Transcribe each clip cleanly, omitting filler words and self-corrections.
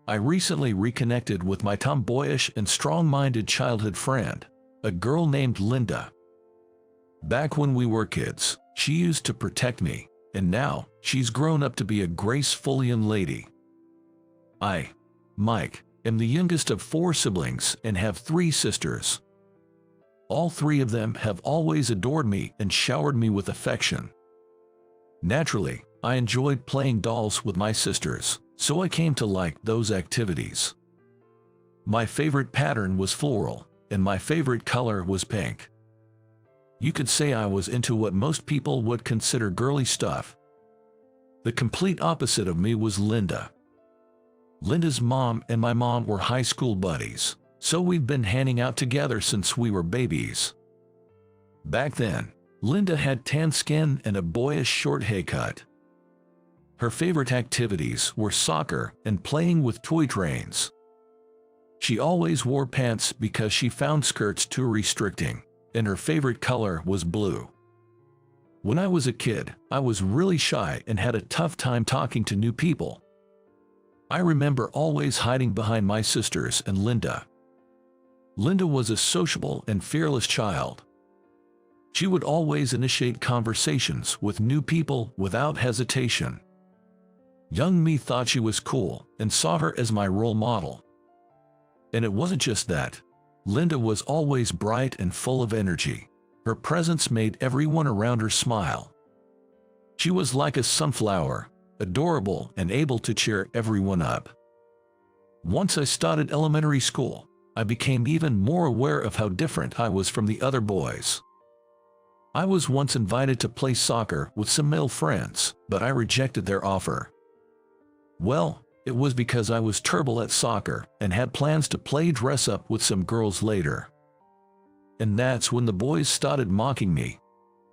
I recently reconnected with my tomboyish and strong-minded childhood friend, a girl named Linda. Back when we were kids, she used to protect me, and now she's grown up to be a graceful young lady. I, Mike, am the youngest of 4 siblings and have 3 sisters. All 3 of them have always adored me and showered me with affection. Naturally, I enjoyed playing dolls with my sisters, so I came to like those activities. My favorite pattern was floral, and my favorite color was pink. You could say I was into what most people would consider girly stuff. The complete opposite of me was Linda. Linda's mom and my mom were high school buddies, so we've been hanging out together since we were babies. Back then, Linda had tan skin and a boyish short haircut. Her favorite activities were soccer and playing with toy trains. She always wore pants because she found skirts too restricting, and her favorite color was blue. When I was a kid, I was really shy and had a tough time talking to new people. I remember always hiding behind my sisters and Linda. Linda was a sociable and fearless child. She would always initiate conversations with new people without hesitation. Young me thought she was cool and saw her as my role model. And it wasn't just that. Linda was always bright and full of energy. Her presence made everyone around her smile. She was like a sunflower, adorable and able to cheer everyone up. Once I started elementary school, I became even more aware of how different I was from the other boys. I was once invited to play soccer with some male friends, but I rejected their offer. Well, it was because I was terrible at soccer and had plans to play dress-up with some girls later. And that's when the boys started mocking me.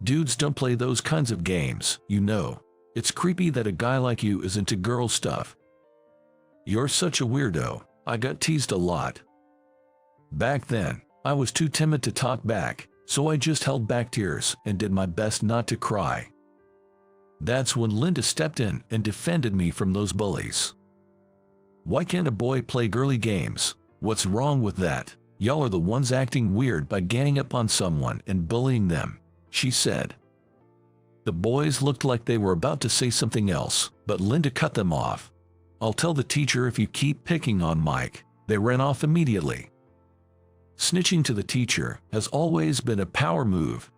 Dudes don't play those kinds of games, you know. It's creepy that a guy like you is into girl stuff. You're such a weirdo. I got teased a lot. Back then, I was too timid to talk back, so I just held back tears and did my best not to cry. That's when Linda stepped in and defended me from those bullies. Why can't a boy play girly games? What's wrong with that? Y'all are the ones acting weird by ganging up on someone and bullying them, she said. The boys looked like they were about to say something else, but Linda cut them off. I'll tell the teacher if you keep picking on Mike. They ran off immediately. Snitching to the teacher has always been a power move.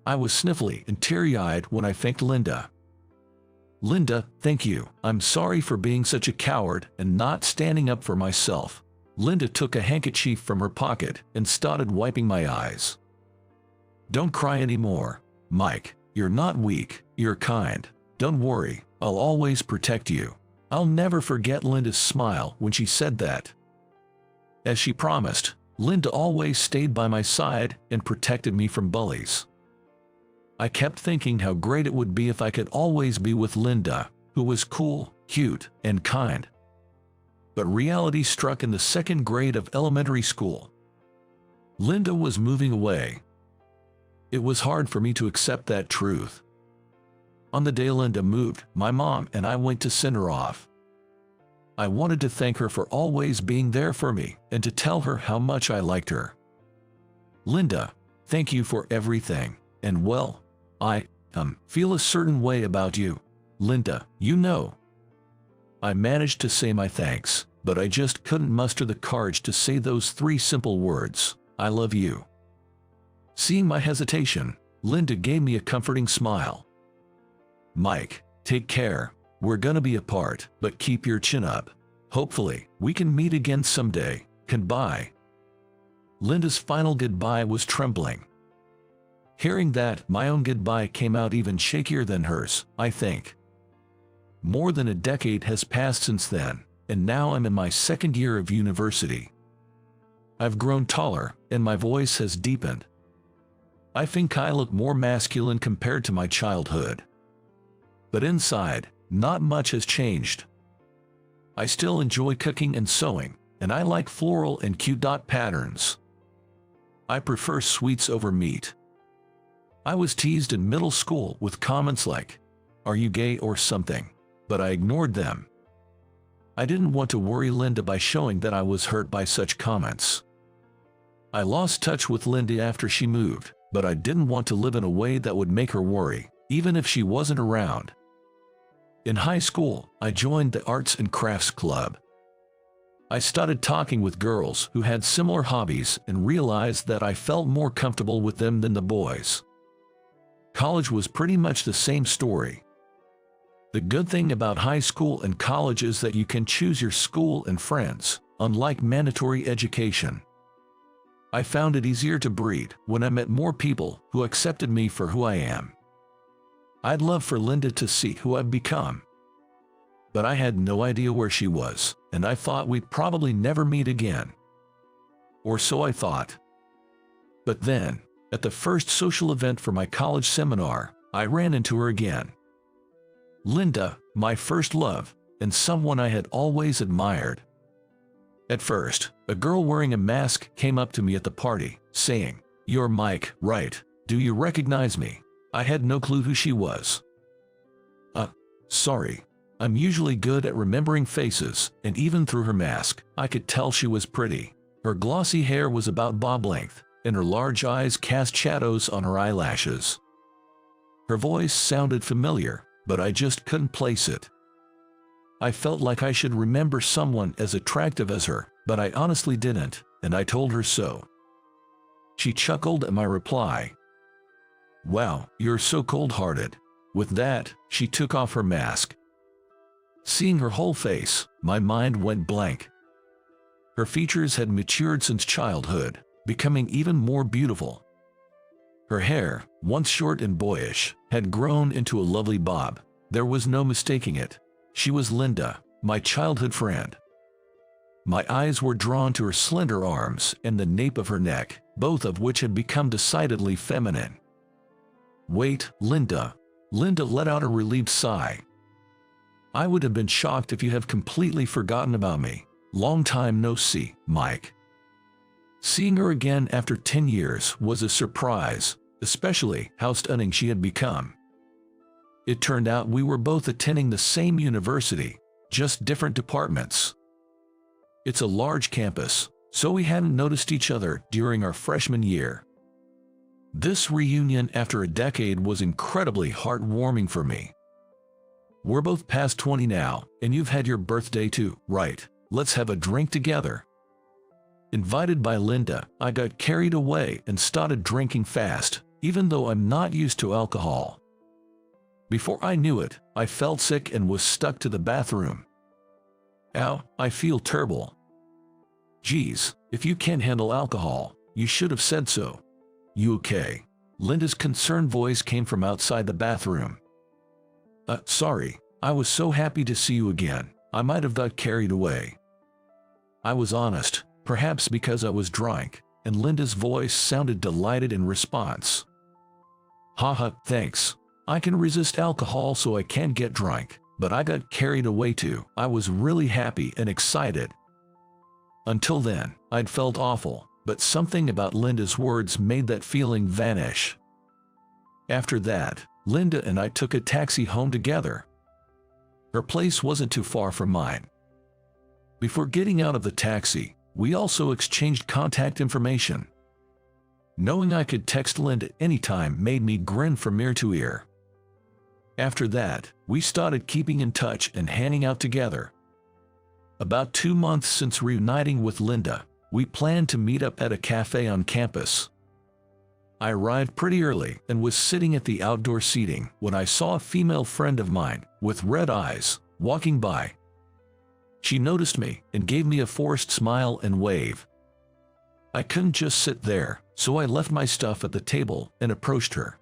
I was sniffly and teary-eyed when I thanked Linda. Linda, thank you. I'm sorry for being such a coward and not standing up for myself. Linda took a handkerchief from her pocket and started wiping my eyes. Don't cry anymore, Mike. You're not weak, you're kind. Don't worry, I'll always protect you. I'll never forget Linda's smile when she said that. As she promised, Linda always stayed by my side and protected me from bullies. I kept thinking how great it would be if I could always be with Linda, who was cool, cute, and kind. But reality struck in the 2nd grade of elementary school. Linda was moving away. It was hard for me to accept that truth. On the day Linda moved, my mom and I went to send her off. I wanted to thank her for always being there for me and to tell her how much I liked her. Linda, thank you for everything, and well, I feel a certain way about you. Linda, you know. I managed to say my thanks, but I just couldn't muster the courage to say those 3 simple words, I love you. Seeing my hesitation, Linda gave me a comforting smile. Mike, take care. We're gonna be apart, but keep your chin up. Hopefully, we can meet again someday. Goodbye. Linda's final goodbye was trembling. Hearing that, my own goodbye came out even shakier than hers, I think. More than a decade has passed since then, and now I'm in my 2nd year of university. I've grown taller, and my voice has deepened. I think I look more masculine compared to my childhood. But inside, not much has changed. I still enjoy cooking and sewing, and I like floral and cute dot patterns. I prefer sweets over meat. I was teased in middle school with comments like, "Are you gay or something?" But I ignored them. I didn't want to worry Linda by showing that I was hurt by such comments. I lost touch with Linda after she moved, but I didn't want to live in a way that would make her worry, even if she wasn't around. In high school, I joined the Arts and Crafts Club. I started talking with girls who had similar hobbies and realized that I felt more comfortable with them than the boys. College was pretty much the same story. The good thing about high school and college is that you can choose your school and friends, unlike mandatory education. I found it easier to breathe when I met more people who accepted me for who I am. I'd love for Linda to see who I've become. But I had no idea where she was, and I thought we'd probably never meet again. Or so I thought. But then, at the first social event for my college seminar, I ran into her again. Linda, my first love, and someone I had always admired. At first, a girl wearing a mask came up to me at the party, saying, "You're Mike, right? Do you recognize me?" I had no clue who she was. Sorry. I'm usually good at remembering faces, and even through her mask, I could tell she was pretty. Her glossy hair was about bob length, and her large eyes cast shadows on her eyelashes. Her voice sounded familiar, but I just couldn't place it. I felt like I should remember someone as attractive as her, but I honestly didn't, and I told her so. She chuckled at my reply. "Wow, you're so cold-hearted." With that, she took off her mask. Seeing her whole face, my mind went blank. Her features had matured since childhood, becoming even more beautiful. Her hair, once short and boyish, had grown into a lovely bob. There was no mistaking it. She was Linda, my childhood friend. My eyes were drawn to her slender arms and the nape of her neck, both of which had become decidedly feminine. "Wait, Linda." Linda let out a relieved sigh. "I would have been shocked if you have completely forgotten about me. Long time no see, Mike." Seeing her again after 10 years was a surprise, especially how stunning she had become. It turned out we were both attending the same university, just different departments. It's a large campus, so we hadn't noticed each other during our freshman year. This reunion after a decade was incredibly heartwarming for me. We're both past 20 now, and you've had your birthday too, right? Let's have a drink together. Invited by Linda, I got carried away and started drinking fast, even though I'm not used to alcohol. Before I knew it, I felt sick and was stuck to the bathroom. Ow, I feel terrible. Geez, if you can't handle alcohol, you should have said so. You okay? Linda's concerned voice came from outside the bathroom. Sorry, I was so happy to see you again, I might have got carried away. I was honest, perhaps because I was drunk, and Linda's voice sounded delighted in response. Haha, thanks. I can resist alcohol so I can't get drunk, but I got carried away too. I was really happy and excited. Until then, I'd felt awful, but something about Linda's words made that feeling vanish. After that, Linda and I took a taxi home together. Her place wasn't too far from mine. Before getting out of the taxi, we also exchanged contact information. Knowing I could text Linda anytime made me grin from ear to ear. After that, we started keeping in touch and hanging out together. About 2 months since reuniting with Linda, we planned to meet up at a cafe on campus. I arrived pretty early and was sitting at the outdoor seating when I saw a female friend of mine, with red eyes, walking by. She noticed me and gave me a forced smile and wave. I couldn't just sit there, so I left my stuff at the table and approached her.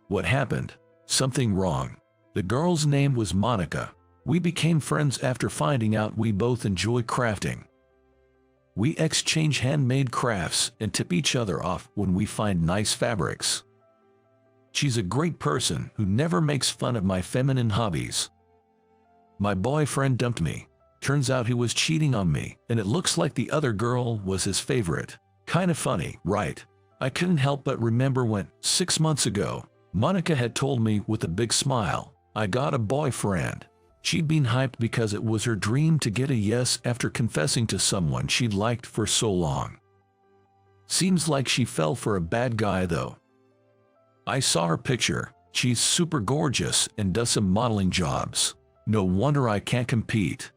What happened? Something wrong. The girl's name was Monica. We became friends after finding out we both enjoy crafting. We exchange handmade crafts and tip each other off when we find nice fabrics. She's a great person who never makes fun of my feminine hobbies. My boyfriend dumped me. Turns out he was cheating on me, and it looks like the other girl was his favorite. Kinda funny, right? I couldn't help but remember when, 6 months ago, Monica had told me with a big smile, I got a boyfriend. She'd been hyped because it was her dream to get a yes after confessing to someone she'd liked for so long. Seems like she fell for a bad guy though. I saw her picture. She's super gorgeous and does some modeling jobs. No wonder I can't compete.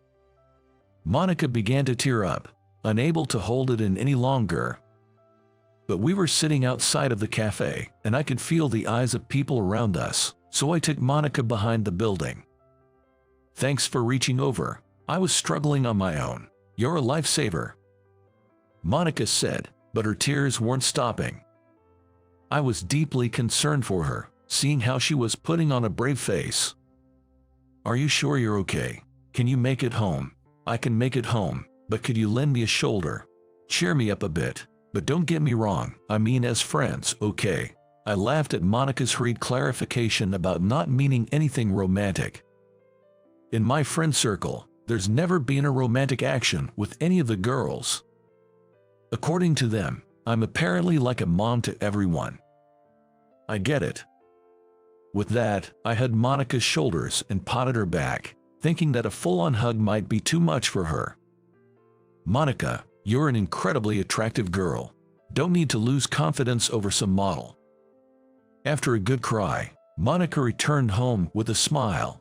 Monica began to tear up, unable to hold it in any longer. But we were sitting outside of the cafe, and I could feel the eyes of people around us, so I took Monica behind the building. Thanks for reaching over. I was struggling on my own. You're a lifesaver, Monica said, but her tears weren't stopping. I was deeply concerned for her, seeing how she was putting on a brave face. Are you sure you're okay? Can you make it home? I can make it home, but could you lend me a shoulder? Cheer me up a bit, but don't get me wrong, I mean as friends, okay? I laughed at Monica's hurried clarification about not meaning anything romantic. In my friend circle, there's never been a romantic action with any of the girls. According to them, I'm apparently like a mom to everyone. I get it. With that, I hugged Monica's shoulders and patted her back, thinking that a full-on hug might be too much for her. Monica, you're an incredibly attractive girl. Don't need to lose confidence over some model. After a good cry, Monica returned home with a smile.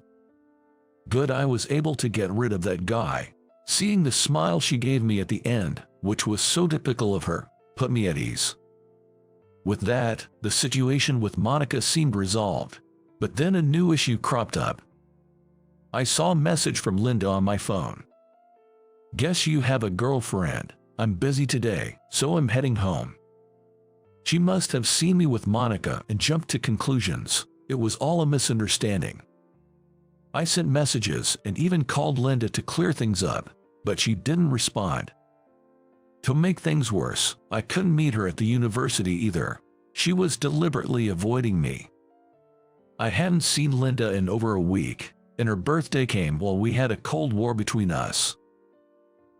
Good, I was able to get rid of that guy. Seeing the smile she gave me at the end, which was so typical of her, put me at ease. With that, the situation with Monica seemed resolved, but then a new issue cropped up. I saw a message from Linda on my phone. Guess you have a girlfriend. I'm busy today, so I'm heading home. She must have seen me with Monica and jumped to conclusions. It was all a misunderstanding. I sent messages and even called Linda to clear things up, but she didn't respond. To make things worse, I couldn't meet her at the university either. She was deliberately avoiding me. I hadn't seen Linda in over a week, and her birthday came while we had a cold war between us.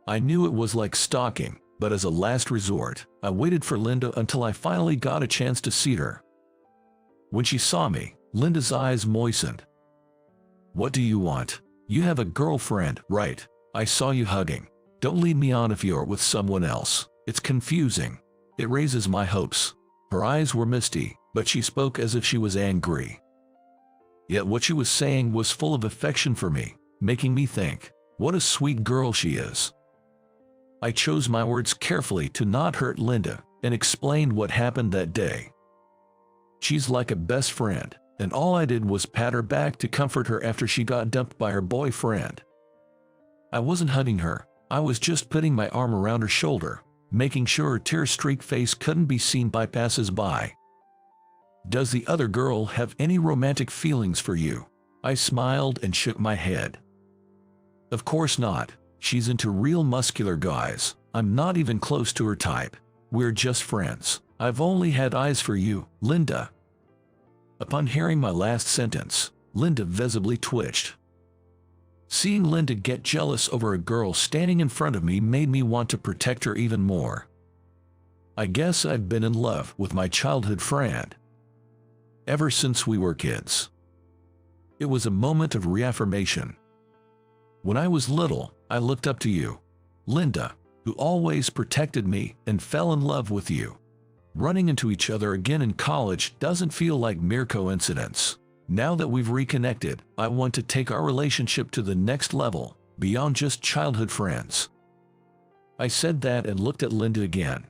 I knew it was like stalking, but as a last resort, I waited for Linda until I finally got a chance to see her. When she saw me, Linda's eyes moistened. What do you want? You have a girlfriend, right? I saw you hugging. Don't lead me on if you're with someone else. It's confusing. It raises my hopes. Her eyes were misty, but she spoke as if she was angry. Yet what she was saying was full of affection for me, making me think, what a sweet girl she is. I chose my words carefully to not hurt Linda and explained what happened that day. She's like a best friend, and all I did was pat her back to comfort her after she got dumped by her boyfriend. I wasn't hugging her, I was just putting my arm around her shoulder, making sure her tear-streaked face couldn't be seen by passers-by. Does the other girl have any romantic feelings for you? I smiled and shook my head. Of course not. She's into real muscular guys. I'm not even close to her type. We're just friends. I've only had eyes for you, Linda. Upon hearing my last sentence, Linda visibly twitched. Seeing Linda get jealous over a girl standing in front of me made me want to protect her even more. I guess I've been in love with my childhood friend ever since we were kids. It was a moment of reaffirmation. When I was little, I looked up to you, Linda, who always protected me and fell in love with you. Running into each other again in college doesn't feel like mere coincidence. Now that we've reconnected, I want to take our relationship to the next level, beyond just childhood friends. I said that and looked at Linda again.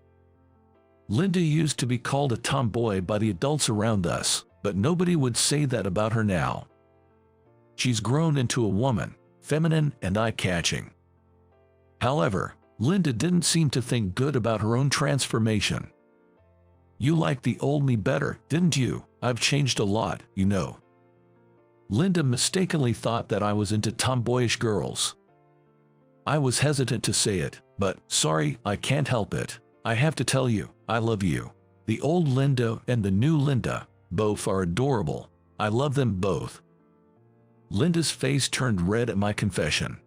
Linda used to be called a tomboy by the adults around us, but nobody would say that about her now. She's grown into a woman, feminine and eye-catching. However, Linda didn't seem to think good about her own transformation. You liked the old me better, didn't you? I've changed a lot, you know. Linda mistakenly thought that I was into tomboyish girls. I was hesitant to say it, but sorry, I can't help it. I have to tell you, I love you. The old Linda and the new Linda, both are adorable. I love them both. Linda's face turned red at my confession.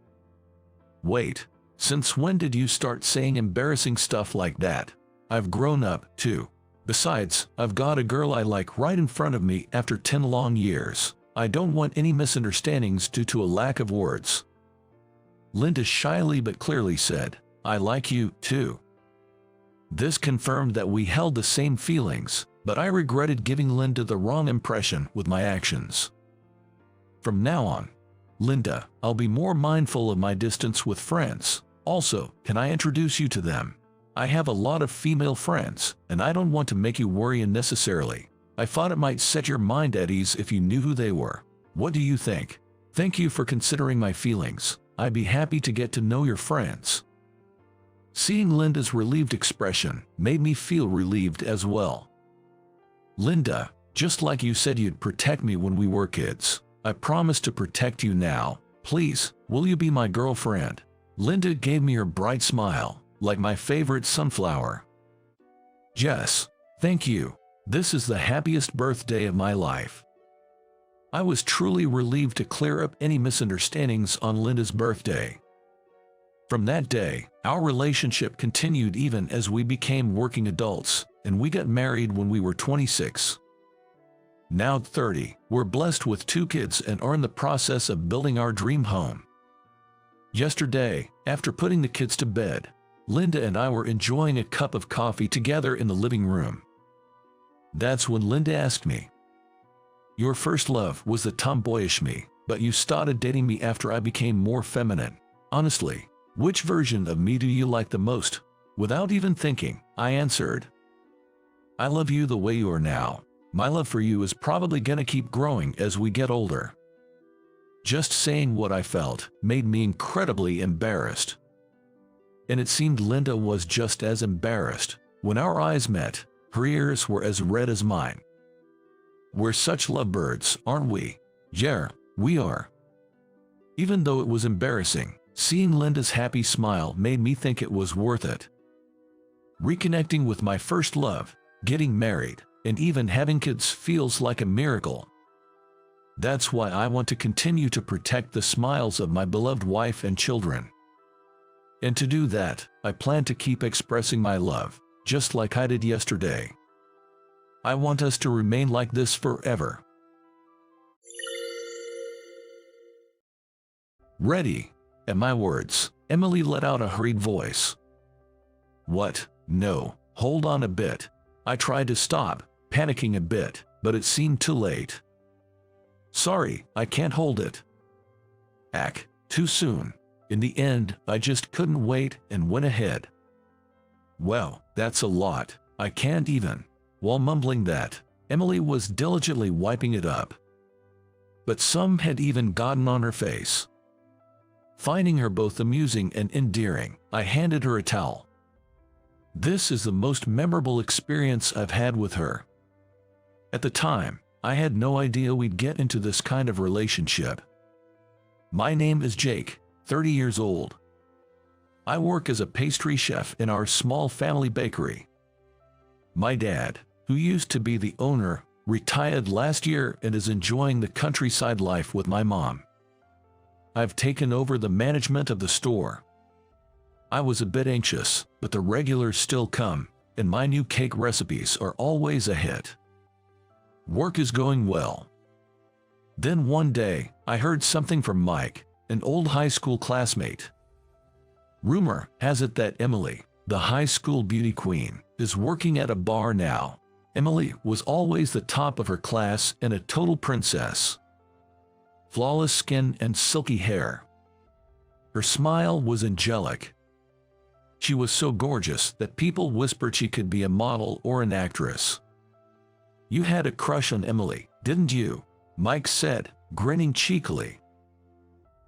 Wait, since when did you start saying embarrassing stuff like that? I've grown up, too. Besides, I've got a girl I like right in front of me after 10 long years. I don't want any misunderstandings due to a lack of words. Linda shyly but clearly said, I like you, too. This confirmed that we held the same feelings, but I regretted giving Linda the wrong impression with my actions. From now on, Linda, I'll be more mindful of my distance with friends. Also, can I introduce you to them? I have a lot of female friends, and I don't want to make you worry unnecessarily. I thought it might set your mind at ease if you knew who they were. What do you think? Thank you for considering my feelings. I'd be happy to get to know your friends. Seeing Linda's relieved expression made me feel relieved as well. Linda, just like you said you'd protect me when we were kids, I promise to protect you now. Please, will you be my girlfriend? Linda gave me her bright smile, like my favorite sunflower. Yes, thank you. This is the happiest birthday of my life. I was truly relieved to clear up any misunderstandings on Linda's birthday. From that day, our relationship continued even as we became working adults, and we got married when we were 26. Now 30, we're blessed with 2 kids and are in the process of building our dream home. Yesterday, after putting the kids to bed, Linda and I were enjoying a cup of coffee together in the living room. That's when Linda asked me, your first love was the tomboyish me, but you started dating me after I became more feminine. Honestly, which version of me do you like the most? Without even thinking, I answered, I love you the way you are now. My love for you is probably gonna keep growing as we get older. Just saying what I felt made me incredibly embarrassed. And it seemed Linda was just as embarrassed. When our eyes met, her ears were as red as mine. We're such lovebirds, aren't we? Yeah, we are. Even though it was embarrassing, seeing Linda's happy smile made me think it was worth it. Reconnecting with my first love, getting married, and even having kids feels like a miracle. That's why I want to continue to protect the smiles of my beloved wife and children. And to do that, I plan to keep expressing my love, just like I did yesterday. I want us to remain like this forever. Ready? At my words, Emily let out a hurried voice. What? No, hold on a bit. I tried to stop, panicking a bit, but it seemed too late. Sorry, I can't hold it. Too soon. In the end, I just couldn't wait and went ahead. Well, that's a lot. I can't even. While mumbling that, Emily was diligently wiping it up. But some had even gotten on her face. Finding her both amusing and endearing, I handed her a towel. This is the most memorable experience I've had with her. At the time, I had no idea we'd get into this kind of relationship. My name is Jake, 30 years old. I work as a pastry chef in our small family bakery. My dad, who used to be the owner, retired last year and is enjoying the countryside life with my mom. I've taken over the management of the store. I was a bit anxious, but the regulars still come, and my new cake recipes are always a hit. Work is going well. Then one day, I heard something from Mike, an old high school classmate. Rumor has it that Emily, the high school beauty queen, is working at a bar now. Emily was always the top of her class and a total princess. Flawless skin and silky hair. Her smile was angelic. She was so gorgeous that people whispered she could be a model or an actress. You had a crush on Emily, didn't you? Mike said, grinning cheekily.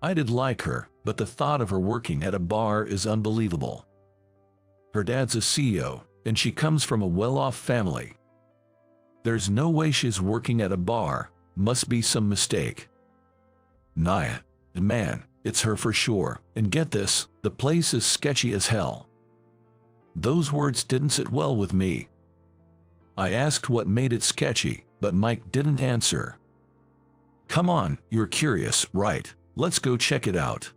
I did like her, but the thought of her working at a bar is unbelievable. Her dad's a CEO, and she comes from a well-off family. There's no way she's working at a bar, must be some mistake. Nah, man, it's her for sure, and get this, the place is sketchy as hell. Those words didn't sit well with me. I asked what made it sketchy, but Mike didn't answer. Come on, you're curious, right? Let's go check it out.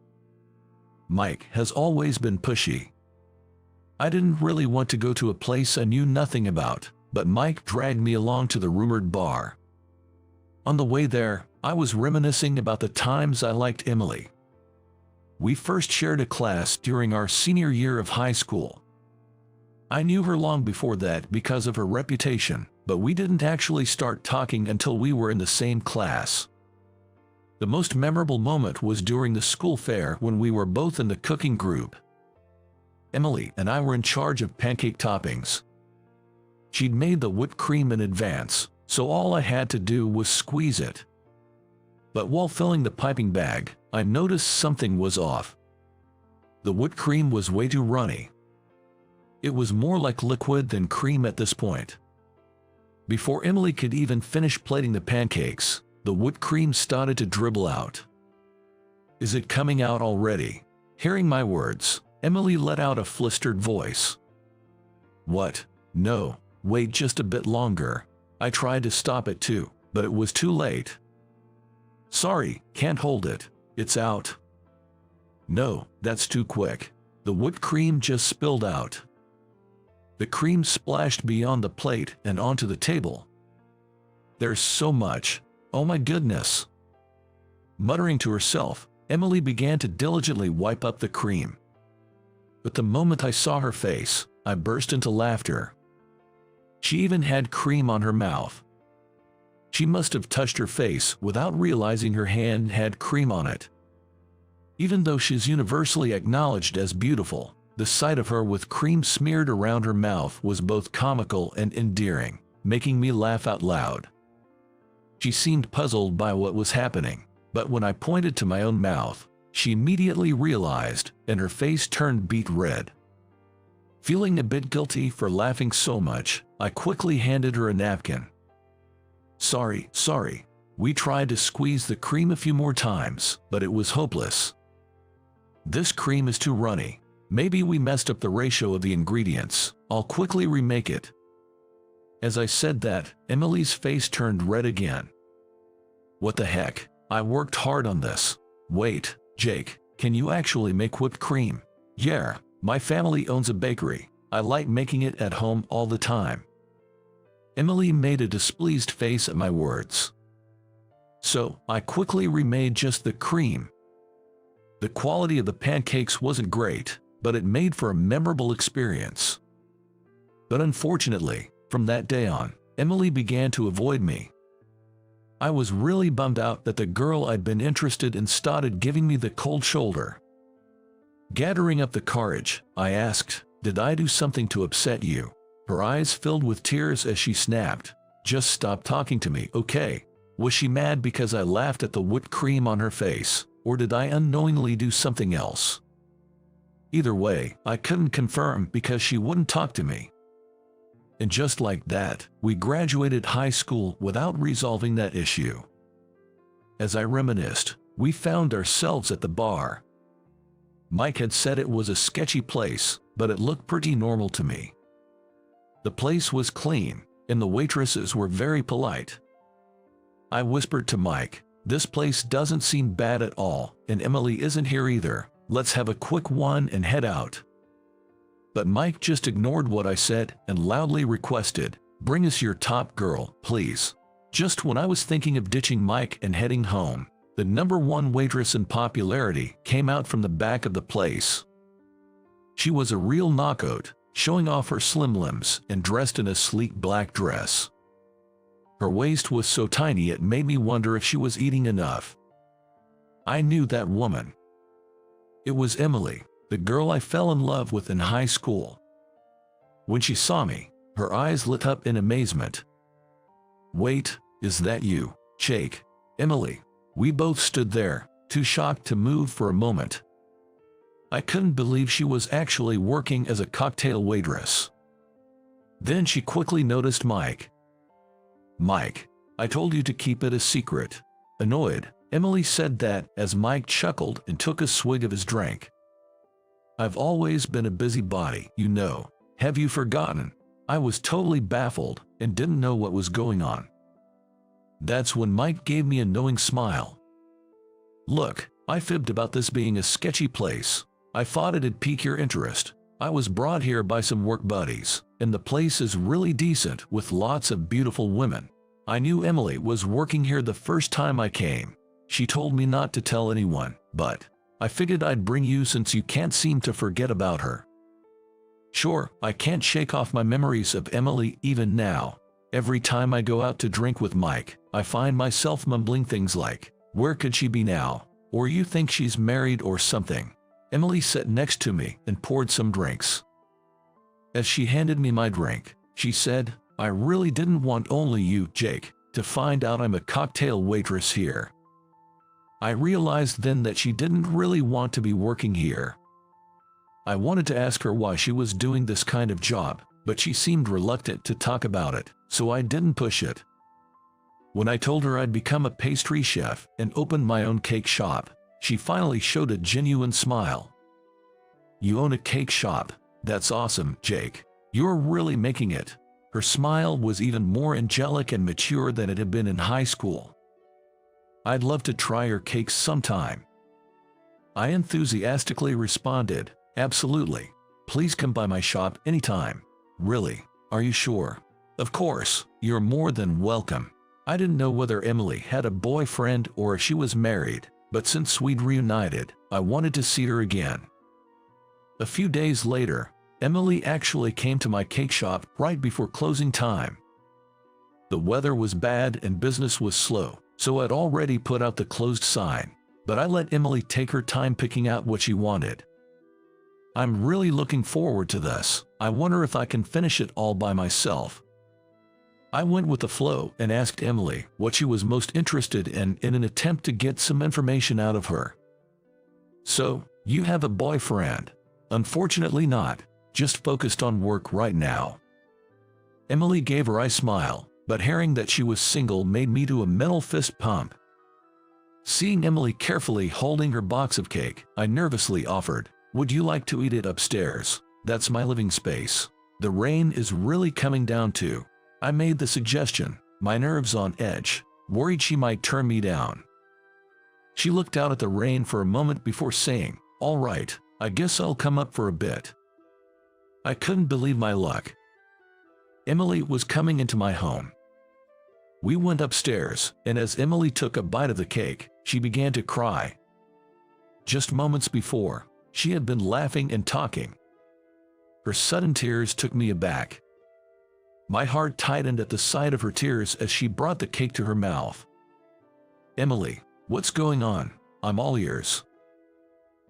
Mike has always been pushy. I didn't really want to go to a place I knew nothing about, but Mike dragged me along to the rumored bar. On the way there, I was reminiscing about the times I liked Emily. We first shared a class during our senior year of high school. I knew her long before that because of her reputation, but we didn't actually start talking until we were in the same class. The most memorable moment was during the school fair when we were both in the cooking group. Emily and I were in charge of pancake toppings. She'd made the whipped cream in advance, so all I had to do was squeeze it. But while filling the piping bag, I noticed something was off. The whipped cream was way too runny. It was more like liquid than cream at this point. Before Emily could even finish plating the pancakes, the whipped cream started to dribble out. "Is it coming out already?" Hearing my words, Emily let out a flustered voice. "What? No, wait just a bit longer." I tried to stop it too, but it was too late. "Sorry, can't hold it. It's out." "No, that's too quick. The whipped cream just spilled out." The cream splashed beyond the plate and onto the table. "There's so much. Oh my goodness." Muttering to herself, Emily began to diligently wipe up the cream. But the moment I saw her face, I burst into laughter. She even had cream on her mouth. She must have touched her face without realizing her hand had cream on it. Even though she's universally acknowledged as beautiful, the sight of her with cream smeared around her mouth was both comical and endearing, making me laugh out loud. She seemed puzzled by what was happening, but when I pointed to my own mouth, she immediately realized, and her face turned beet red. Feeling a bit guilty for laughing so much, I quickly handed her a napkin. Sorry. We tried to squeeze the cream a few more times, but it was hopeless. This cream is too runny. Maybe we messed up the ratio of the ingredients. I'll quickly remake it." As I said that, Emily's face turned red again. "What the heck? I worked hard on this." "Wait, Jake, can you actually make whipped cream?" "Yeah, my family owns a bakery. I like making it at home all the time." Emily made a displeased face at my words. So I quickly remade just the cream. The quality of the pancakes wasn't great, but it made for a memorable experience. But unfortunately, from that day on, Emily began to avoid me. I was really bummed out that the girl I'd been interested in started giving me the cold shoulder. Gathering up the courage, I asked, "Did I do something to upset you?" Her eyes filled with tears as she snapped, "Just stop talking to me, okay?" Was she mad because I laughed at the whipped cream on her face, or did I unknowingly do something else? Either way, I couldn't confirm because she wouldn't talk to me. And just like that, we graduated high school without resolving that issue. As I reminisced, we found ourselves at the bar. Mike had said it was a sketchy place, but it looked pretty normal to me. The place was clean, and the waitresses were very polite. I whispered to Mike, "This place doesn't seem bad at all, and Emily isn't here either. Let's have a quick one and head out." But Mike just ignored what I said and loudly requested, "Bring us your top girl, please." Just when I was thinking of ditching Mike and heading home, the #1 waitress in popularity came out from the back of the place. She was a real knockout, showing off her slim limbs and dressed in a sleek black dress. Her waist was so tiny it made me wonder if she was eating enough. I knew that woman. It was Emily, the girl I fell in love with in high school. When she saw me, her eyes lit up in amazement. "Wait, is that you, Jake?" "Emily." We both stood there, too shocked to move for a moment. I couldn't believe she was actually working as a cocktail waitress. Then she quickly noticed Mike. "Mike, I told you to keep it a secret." Annoyed, Emily said that as Mike chuckled and took a swig of his drink. "I've always been a busybody, you know. Have you forgotten?" I was totally baffled and didn't know what was going on. That's when Mike gave me a knowing smile. "Look, I fibbed about this being a sketchy place. I thought it'd pique your interest. I was brought here by some work buddies, and the place is really decent with lots of beautiful women. I knew Emily was working here the first time I came. She told me not to tell anyone, but I figured I'd bring you since you can't seem to forget about her. Sure, I can't shake off my memories of Emily even now. Every time I go out to drink with Mike, I find myself mumbling things like, "Where could she be now?" Or "You think she's married or something." Emily sat next to me and poured some drinks. As she handed me my drink, she said, "I really didn't want only you, Jake, to find out I'm a cocktail waitress here." I realized then that she didn't really want to be working here. I wanted to ask her why she was doing this kind of job, but she seemed reluctant to talk about it, so I didn't push it. When I told her I'd become a pastry chef and open my own cake shop, she finally showed a genuine smile. "You own a cake shop? That's awesome, Jake. You're really making it." Her smile was even more angelic and mature than it had been in high school. "I'd love to try your cakes sometime." I enthusiastically responded, "Absolutely. Please come by my shop anytime." "Really? Are you sure?" "Of course, you're more than welcome." I didn't know whether Emily had a boyfriend or if she was married, but since we'd reunited, I wanted to see her again. A few days later, Emily actually came to my cake shop right before closing time. The weather was bad and business was slow, so I'd already put out the closed sign, but I let Emily take her time picking out what she wanted. "I'm really looking forward to this. I wonder if I can finish it all by myself." I went with the flow and asked Emily what she was most interested in an attempt to get some information out of her. "So, you have a boyfriend?" "Unfortunately not. Just focused on work right now." Emily gave her eye smile, but hearing that she was single made me do a mental fist pump. Seeing Emily carefully holding her box of cake, I nervously offered, "Would you like to eat it upstairs? That's my living space. The rain is really coming down too." I made the suggestion, my nerves on edge, worried she might turn me down. She looked out at the rain for a moment before saying, "All right, I guess I'll come up for a bit." I couldn't believe my luck. Emily was coming into my home. We went upstairs, and as Emily took a bite of the cake, she began to cry. Just moments before, she had been laughing and talking. Her sudden tears took me aback. My heart tightened at the sight of her tears as she brought the cake to her mouth. "Emily, what's going on? I'm all ears."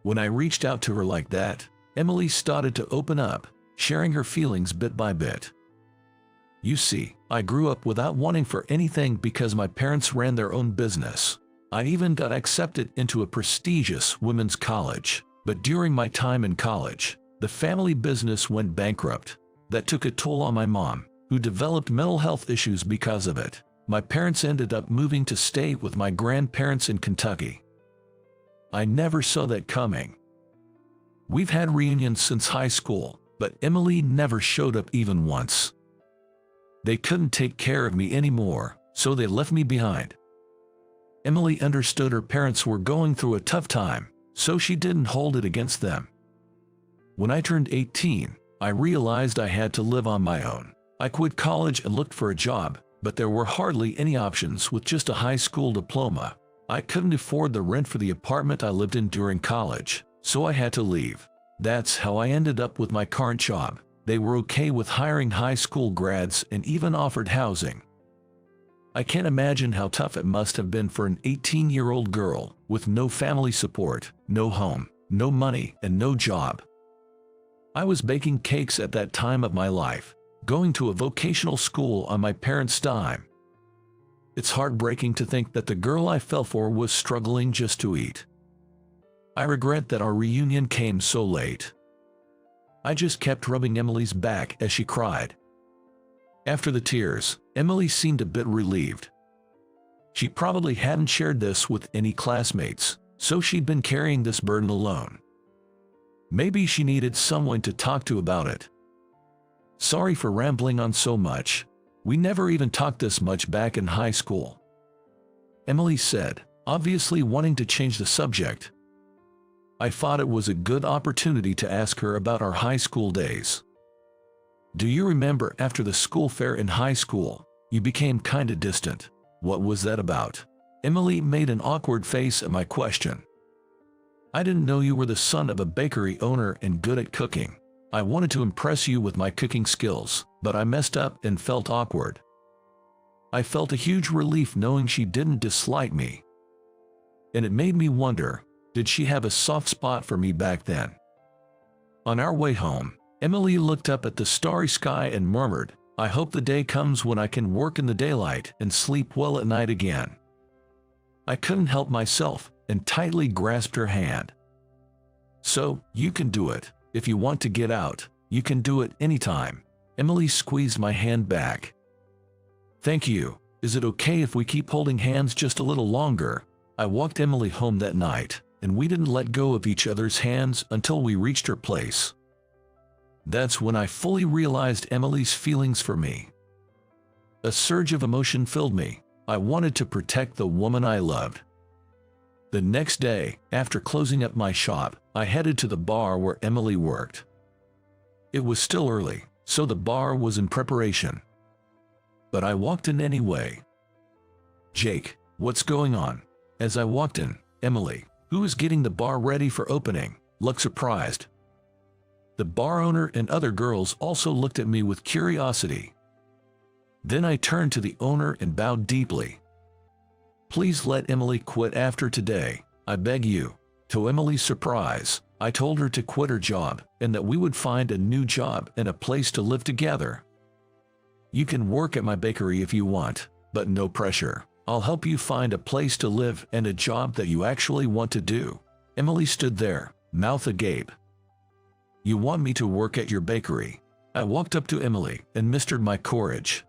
When I reached out to her like that, Emily started to open up, sharing her feelings bit by bit. "You see, I grew up without wanting for anything because my parents ran their own business. I even got accepted into a prestigious women's college, but during my time in college, the family business went bankrupt. That took a toll on my mom, who developed mental health issues because of it. My parents ended up moving to stay with my grandparents in Kentucky. I never saw that coming. We've had reunions since high school, but Emily never showed up even once. They couldn't take care of me anymore, so they left me behind." Emily understood her parents were going through a tough time, so she didn't hold it against them. When I turned 18, I realized I had to live on my own. I quit college and looked for a job, but there were hardly any options with just a high school diploma. I couldn't afford the rent for the apartment I lived in during college, so I had to leave. That's how I ended up with my current job. They were okay with hiring high school grads and even offered housing. I can't imagine how tough it must have been for an 18-year-old girl with no family support, no home, no money, and no job. I was baking cakes at that time of my life, going to a vocational school on my parents' dime. It's heartbreaking to think that the girl I fell for was struggling just to eat. I regret that our reunion came so late. I just kept rubbing Emily's back as she cried. After the tears, Emily seemed a bit relieved. She probably hadn't shared this with any classmates, so she'd been carrying this burden alone. Maybe she needed someone to talk to about it. "Sorry for rambling on so much. We never even talked this much back in high school," Emily said, obviously wanting to change the subject. I thought it was a good opportunity to ask her about our high school days. "Do you remember after the school fair in high school, You became kinda distant. What was that about? Emily made an awkward face at my question. I didn't know you were the son of a bakery owner and good at cooking. I wanted to impress you with my cooking skills, but I messed up and felt awkward. I felt a huge relief knowing she didn't dislike me. And it made me wonder, did she have a soft spot for me back then? On our way home, Emily looked up at the starry sky and murmured, I hope the day comes when I can work in the daylight and sleep well at night again. I couldn't help myself and tightly grasped her hand. So, you can do it. If you want to get out, you can do it anytime. Emily squeezed my hand back. Thank you. Is it okay if we keep holding hands just a little longer? I walked Emily home that night, and we didn't let go of each other's hands until we reached her place. That's when I fully realized Emily's feelings for me. A surge of emotion filled me. I wanted to protect the woman I loved. The next day, after closing up my shop, I headed to the bar where Emily worked. It was still early, so the bar was in preparation. But I walked in anyway. Jake, what's going on? As I walked in, Emily, who was getting the bar ready for opening, looked surprised. The bar owner and other girls also looked at me with curiosity. Then I turned to the owner and bowed deeply. Please let Emily quit after today, I beg you. To Emily's surprise, I told her to quit her job and that we would find a new job and a place to live together. You can work at my bakery if you want, but no pressure. I'll help you find a place to live and a job that you actually want to do. Emily stood there, mouth agape. You want me to work at your bakery? I walked up to Emily and mustered my courage.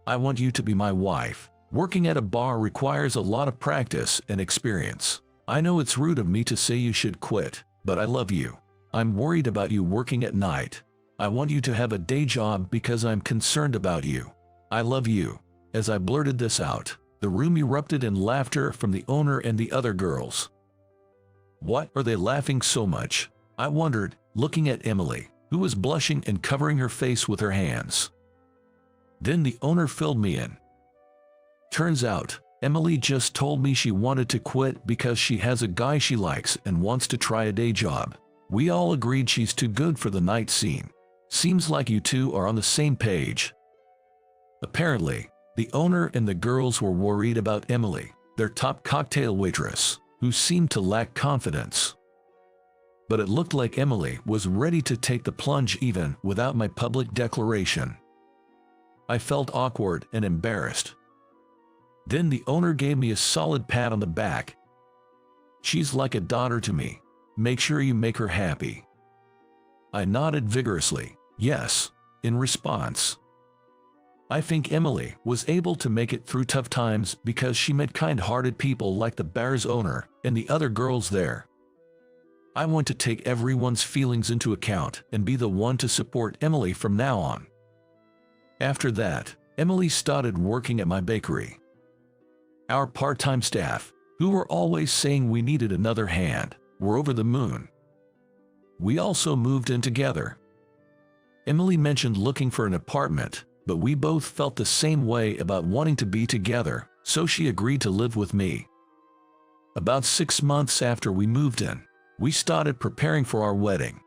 I want you to be my wife. Working at a bar requires a lot of practice and experience. I know it's rude of me to say you should quit, but I love you. I'm worried about you working at night. I want you to have a day job because I'm concerned about you. I love you. As I blurted this out, the room erupted in laughter from the owner and the other girls. What are they laughing so much? I wondered, looking at Emily, who was blushing and covering her face with her hands. Then the owner filled me in. Turns out, Emily just told me she wanted to quit because she has a guy she likes and wants to try a day job. We all agreed she's too good for the night scene. Seems like you two are on the same page. Apparently, the owner and the girls were worried about Emily, their top cocktail waitress, who seemed to lack confidence. But it looked like Emily was ready to take the plunge even without my public declaration. I felt awkward and embarrassed. Then the owner gave me a solid pat on the back. She's like a daughter to me. Make sure you make her happy. I nodded vigorously, yes, in response. I think Emily was able to make it through tough times because she met kind-hearted people like the bar's owner and the other girls there. I want to take everyone's feelings into account and be the one to support Emily from now on. After that, Emily started working at my bakery. Our part-time staff, who were always saying we needed another hand, were over the moon. We also moved in together. Emily mentioned looking for an apartment, but we both felt the same way about wanting to be together, so she agreed to live with me. About 6 months after we moved in, we started preparing for our wedding.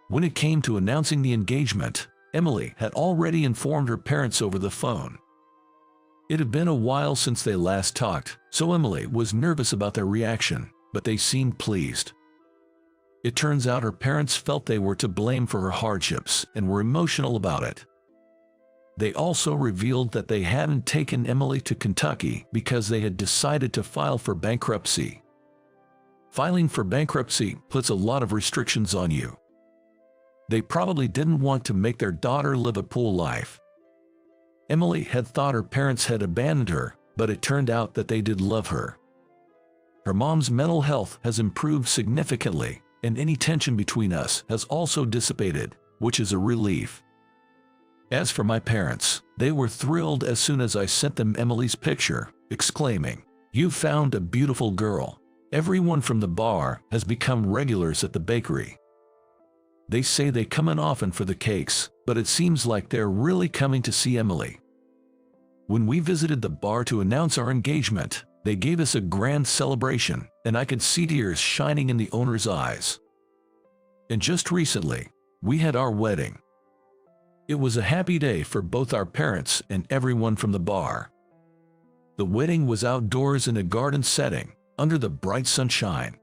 When it came to announcing the engagement, Emily had already informed her parents over the phone. It had been a while since they last talked, so Emily was nervous about their reaction, but they seemed pleased. It turns out her parents felt they were to blame for her hardships and were emotional about it. They also revealed that they hadn't taken Emily to Kentucky because they had decided to file for bankruptcy. Filing for bankruptcy puts a lot of restrictions on you. They probably didn't want to make their daughter live a pool life. Emily had thought her parents had abandoned her, but it turned out that they did love her. Her mom's mental health has improved significantly, and any tension between us has also dissipated, which is a relief. As for my parents, they were thrilled as soon as I sent them Emily's picture, exclaiming, "You've found a beautiful girl." Everyone from the bar has become regulars at the bakery. They say they come in often for the cakes, but it seems like they're really coming to see Emily. When we visited the bar to announce our engagement, they gave us a grand celebration, and I could see tears shining in the owner's eyes. And just recently, we had our wedding. It was a happy day for both our parents and everyone from the bar. The wedding was outdoors in a garden setting, under the bright sunshine.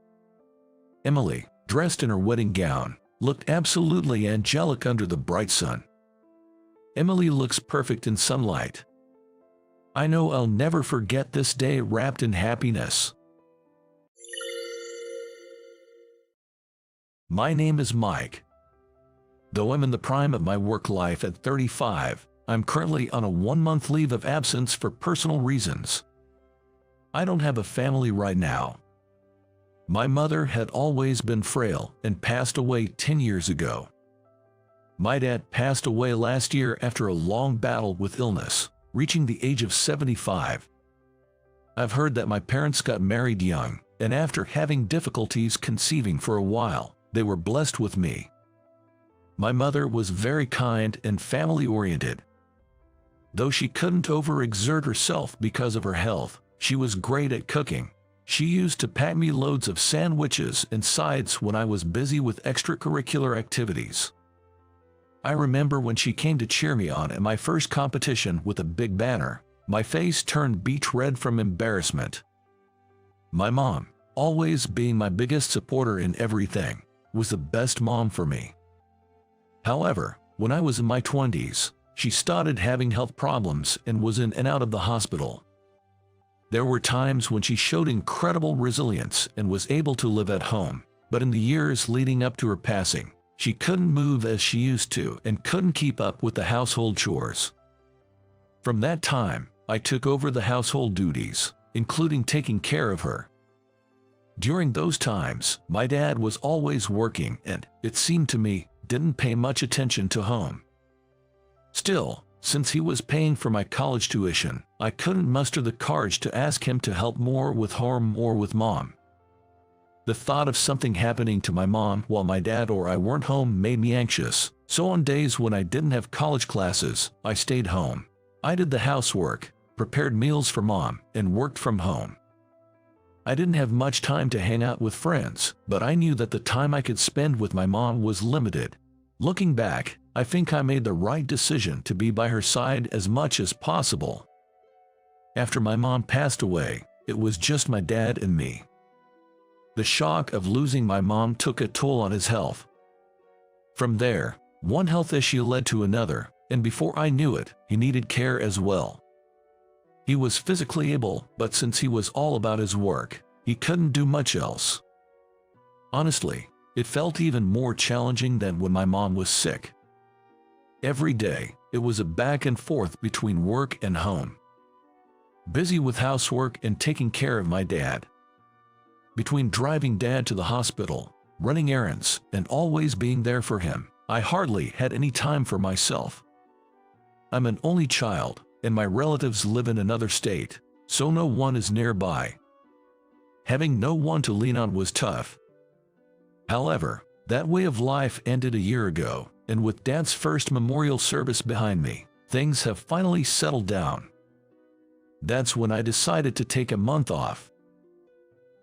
Emily, dressed in her wedding gown, looked absolutely angelic under the bright sun. Emily looks perfect in sunlight. I know I'll never forget this day wrapped in happiness. My name is Mike. Though I'm in the prime of my work life at 35, I'm currently on a 1-month leave of absence for personal reasons. I don't have a family right now. My mother had always been frail and passed away 10 years ago. My dad passed away last year after a long battle with illness, reaching the age of 75. I've heard that my parents got married young, and after having difficulties conceiving for a while, they were blessed with me. My mother was very kind and family-oriented. Though she couldn't overexert herself because of her health, she was great at cooking. She used to pack me loads of sandwiches and sides when I was busy with extracurricular activities. I remember when she came to cheer me on at my first competition with a big banner, my face turned beet red from embarrassment. My mom, always being my biggest supporter in everything, was the best mom for me. However, when I was in my 20s, she started having health problems and was in and out of the hospital. There were times when she showed incredible resilience and was able to live at home, but in the years leading up to her passing, she couldn't move as she used to and couldn't keep up with the household chores. From that time, I took over the household duties, including taking care of her. During those times, my dad was always working and, it seemed to me, didn't pay much attention to home. Still, since he was paying for my college tuition, I couldn't muster the courage to ask him to help more with home or with mom. The thought of something happening to my mom while my dad or I weren't home made me anxious, so on days when I didn't have college classes, I stayed home. I did the housework, prepared meals for mom, and worked from home. I didn't have much time to hang out with friends, but I knew that the time I could spend with my mom was limited. Looking back, I think I made the right decision to be by her side as much as possible. After my mom passed away, it was just my dad and me. The shock of losing my mom took a toll on his health. From there, one health issue led to another, and before I knew it, he needed care as well. He was physically able, but since he was all about his work, he couldn't do much else. Honestly, it felt even more challenging than when my mom was sick. Every day, it was a back and forth between work and home. Busy with housework and taking care of my dad. Between driving dad to the hospital, running errands, and always being there for him, I hardly had any time for myself. I'm an only child, and my relatives live in another state, so no one is nearby. Having no one to lean on was tough. However, that way of life ended a year ago, and with Dad's first memorial service behind me, things have finally settled down. That's when I decided to take a month off.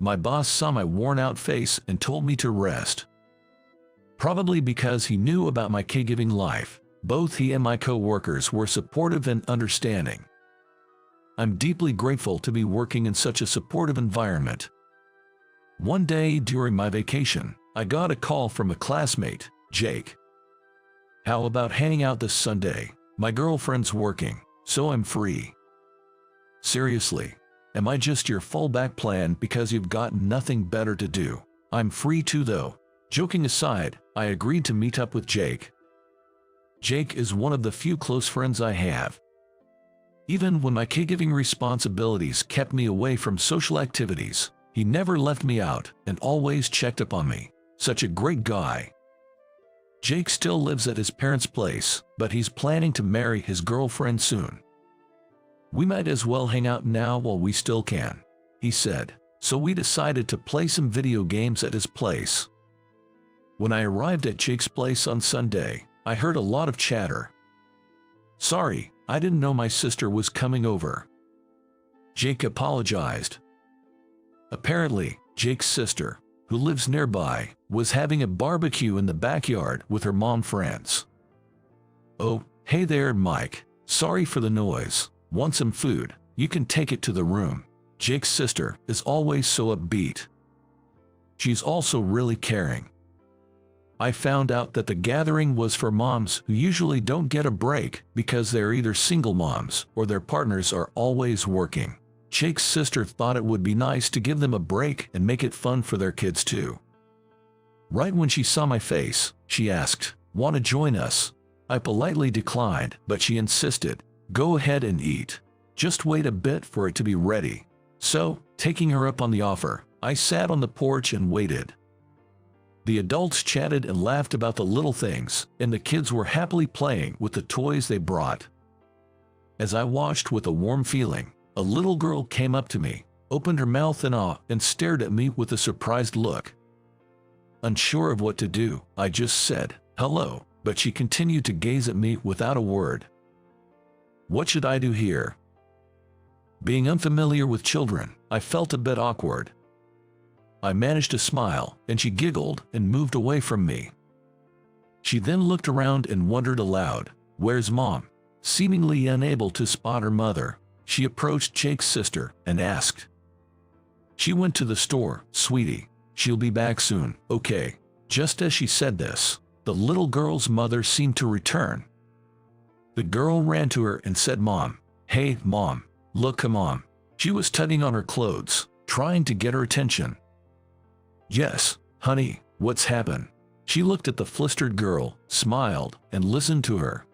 My boss saw my worn-out face and told me to rest. Probably because he knew about my caregiving life, both he and my co-workers were supportive and understanding. I'm deeply grateful to be working in such a supportive environment. One day during my vacation, I got a call from a classmate, Jake. "How about hanging out this Sunday? My girlfriend's working, so I'm free." Seriously, am I just your fallback plan because you've got nothing better to do? I'm free too though. Joking aside, I agreed to meet up with Jake. Jake is one of the few close friends I have. Even when my caregiving responsibilities kept me away from social activities, he never left me out and always checked up on me. Such a great guy. Jake still lives at his parents' place, but he's planning to marry his girlfriend soon. "We might as well hang out now while we still can," he said, so we decided to play some video games at his place. When I arrived at Jake's place on Sunday, I heard a lot of chatter. "Sorry, I didn't know my sister was coming over." Jake apologized. Apparently, Jake's sister, who lives nearby, was having a barbecue in the backyard with her mom friends. "Oh, hey there, Mike. Sorry for the noise. Want some food? You can take it to the room." Jake's sister is always so upbeat. She's also really caring. I found out that the gathering was for moms who usually don't get a break because they're either single moms or their partners are always working. Jake's sister thought it would be nice to give them a break and make it fun for their kids too. Right when she saw my face, she asked, "Want to join us?" I politely declined, but she insisted, "Go ahead and eat. Just wait a bit for it to be ready." So, taking her up on the offer, I sat on the porch and waited. The adults chatted and laughed about the little things, and the kids were happily playing with the toys they brought. As I watched with a warm feeling, a little girl came up to me, opened her mouth in awe, and stared at me with a surprised look. Unsure of what to do, I just said, "Hello," but she continued to gaze at me without a word. What should I do here? Being unfamiliar with children, I felt a bit awkward. I managed to smile, and she giggled and moved away from me. She then looked around and wondered aloud, "Where's Mom?" Seemingly unable to spot her mother, she approached Jake's sister and asked. "She went to the store, sweetie. She'll be back soon, okay?" Just as she said this, the little girl's mother seemed to return. The girl ran to her and said, "Mom, hey, Mom, look, come on." She was tugging on her clothes, trying to get her attention. "Yes, honey, what's happened?" She looked at the flustered girl, smiled, and listened to her.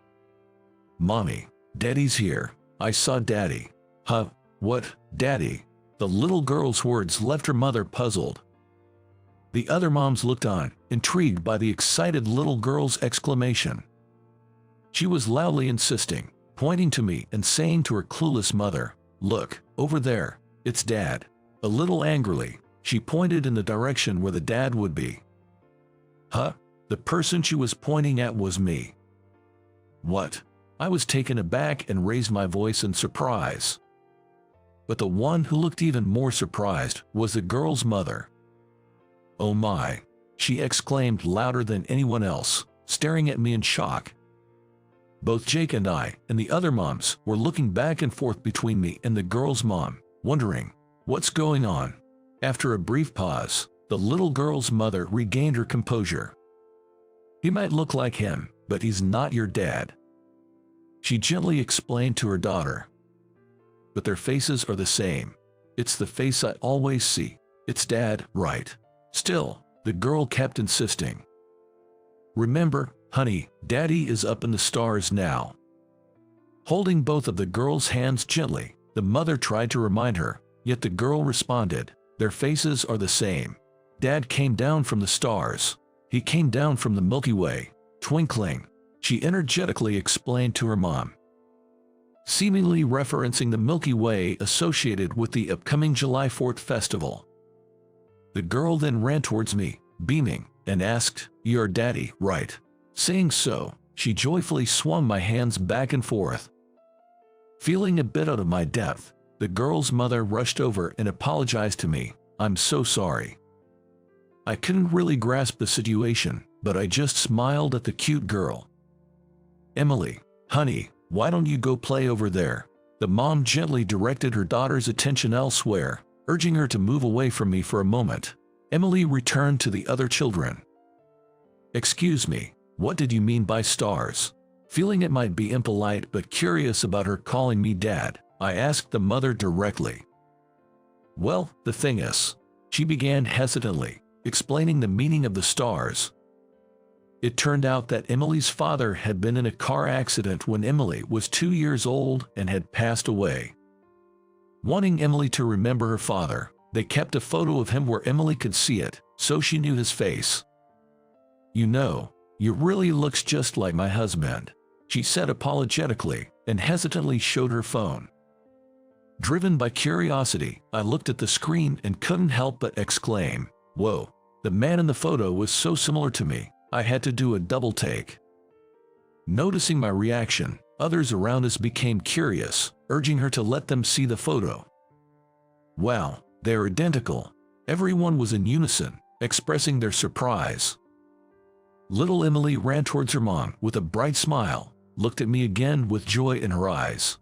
"Mommy, Daddy's here. I saw Daddy." "Huh? What, Daddy?" The little girl's words left her mother puzzled. The other moms looked on, intrigued by the excited little girl's exclamation. She was loudly insisting, pointing to me and saying to her clueless mother, "Look, over there, it's Dad." A little angrily, she pointed in the direction where the dad would be. Huh? The person she was pointing at was me. What? I was taken aback and raised my voice in surprise. But the one who looked even more surprised was the girl's mother. "Oh my!" she exclaimed louder than anyone else, staring at me in shock. Both Jake and I and the other moms were looking back and forth between me and the girl's mom, wondering, what's going on? After a brief pause, the little girl's mother regained her composure. "He might look like him, but he's not your dad," she gently explained to her daughter. "But their faces are the same. It's the face I always see. It's Dad, right?" Still, the girl kept insisting. "Remember, honey, Daddy is up in the stars now." Holding both of the girl's hands gently, the mother tried to remind her, yet the girl responded, "Their faces are the same. Dad came down from the stars. He came down from the Milky Way, twinkling," she energetically explained to her mom, seemingly referencing the Milky Way associated with the upcoming July 4th festival. The girl then ran towards me, beaming, and asked, "You're Daddy, right?" Saying so, she joyfully swung my hands back and forth. Feeling a bit out of my depth, the girl's mother rushed over and apologized to me. "I'm so sorry." I couldn't really grasp the situation, but I just smiled at the cute girl. "Emily, honey, why don't you go play over there?" The mom gently directed her daughter's attention elsewhere, urging her to move away from me for a moment. Emily returned to the other children. "Excuse me, what did you mean by stars?" Feeling it might be impolite but curious about her calling me Dad, I asked the mother directly. "Well, the thing is," she began hesitantly, explaining the meaning of the stars. It turned out that Emily's father had been in a car accident when Emily was 2 years old and had passed away. Wanting Emily to remember her father, they kept a photo of him where Emily could see it, so she knew his face. "You know, you really looks just like my husband," she said apologetically, and hesitantly showed her phone. Driven by curiosity, I looked at the screen and couldn't help but exclaim, "Whoa, the man in the photo was so similar to me, I had to do a double take." Noticing my reaction, Others around us became curious, urging her to let them see the photo. Wow, they're identical. Everyone was in unison, expressing their surprise. Little Emily ran towards her mom with a bright smile, looked at me again with joy in her eyes,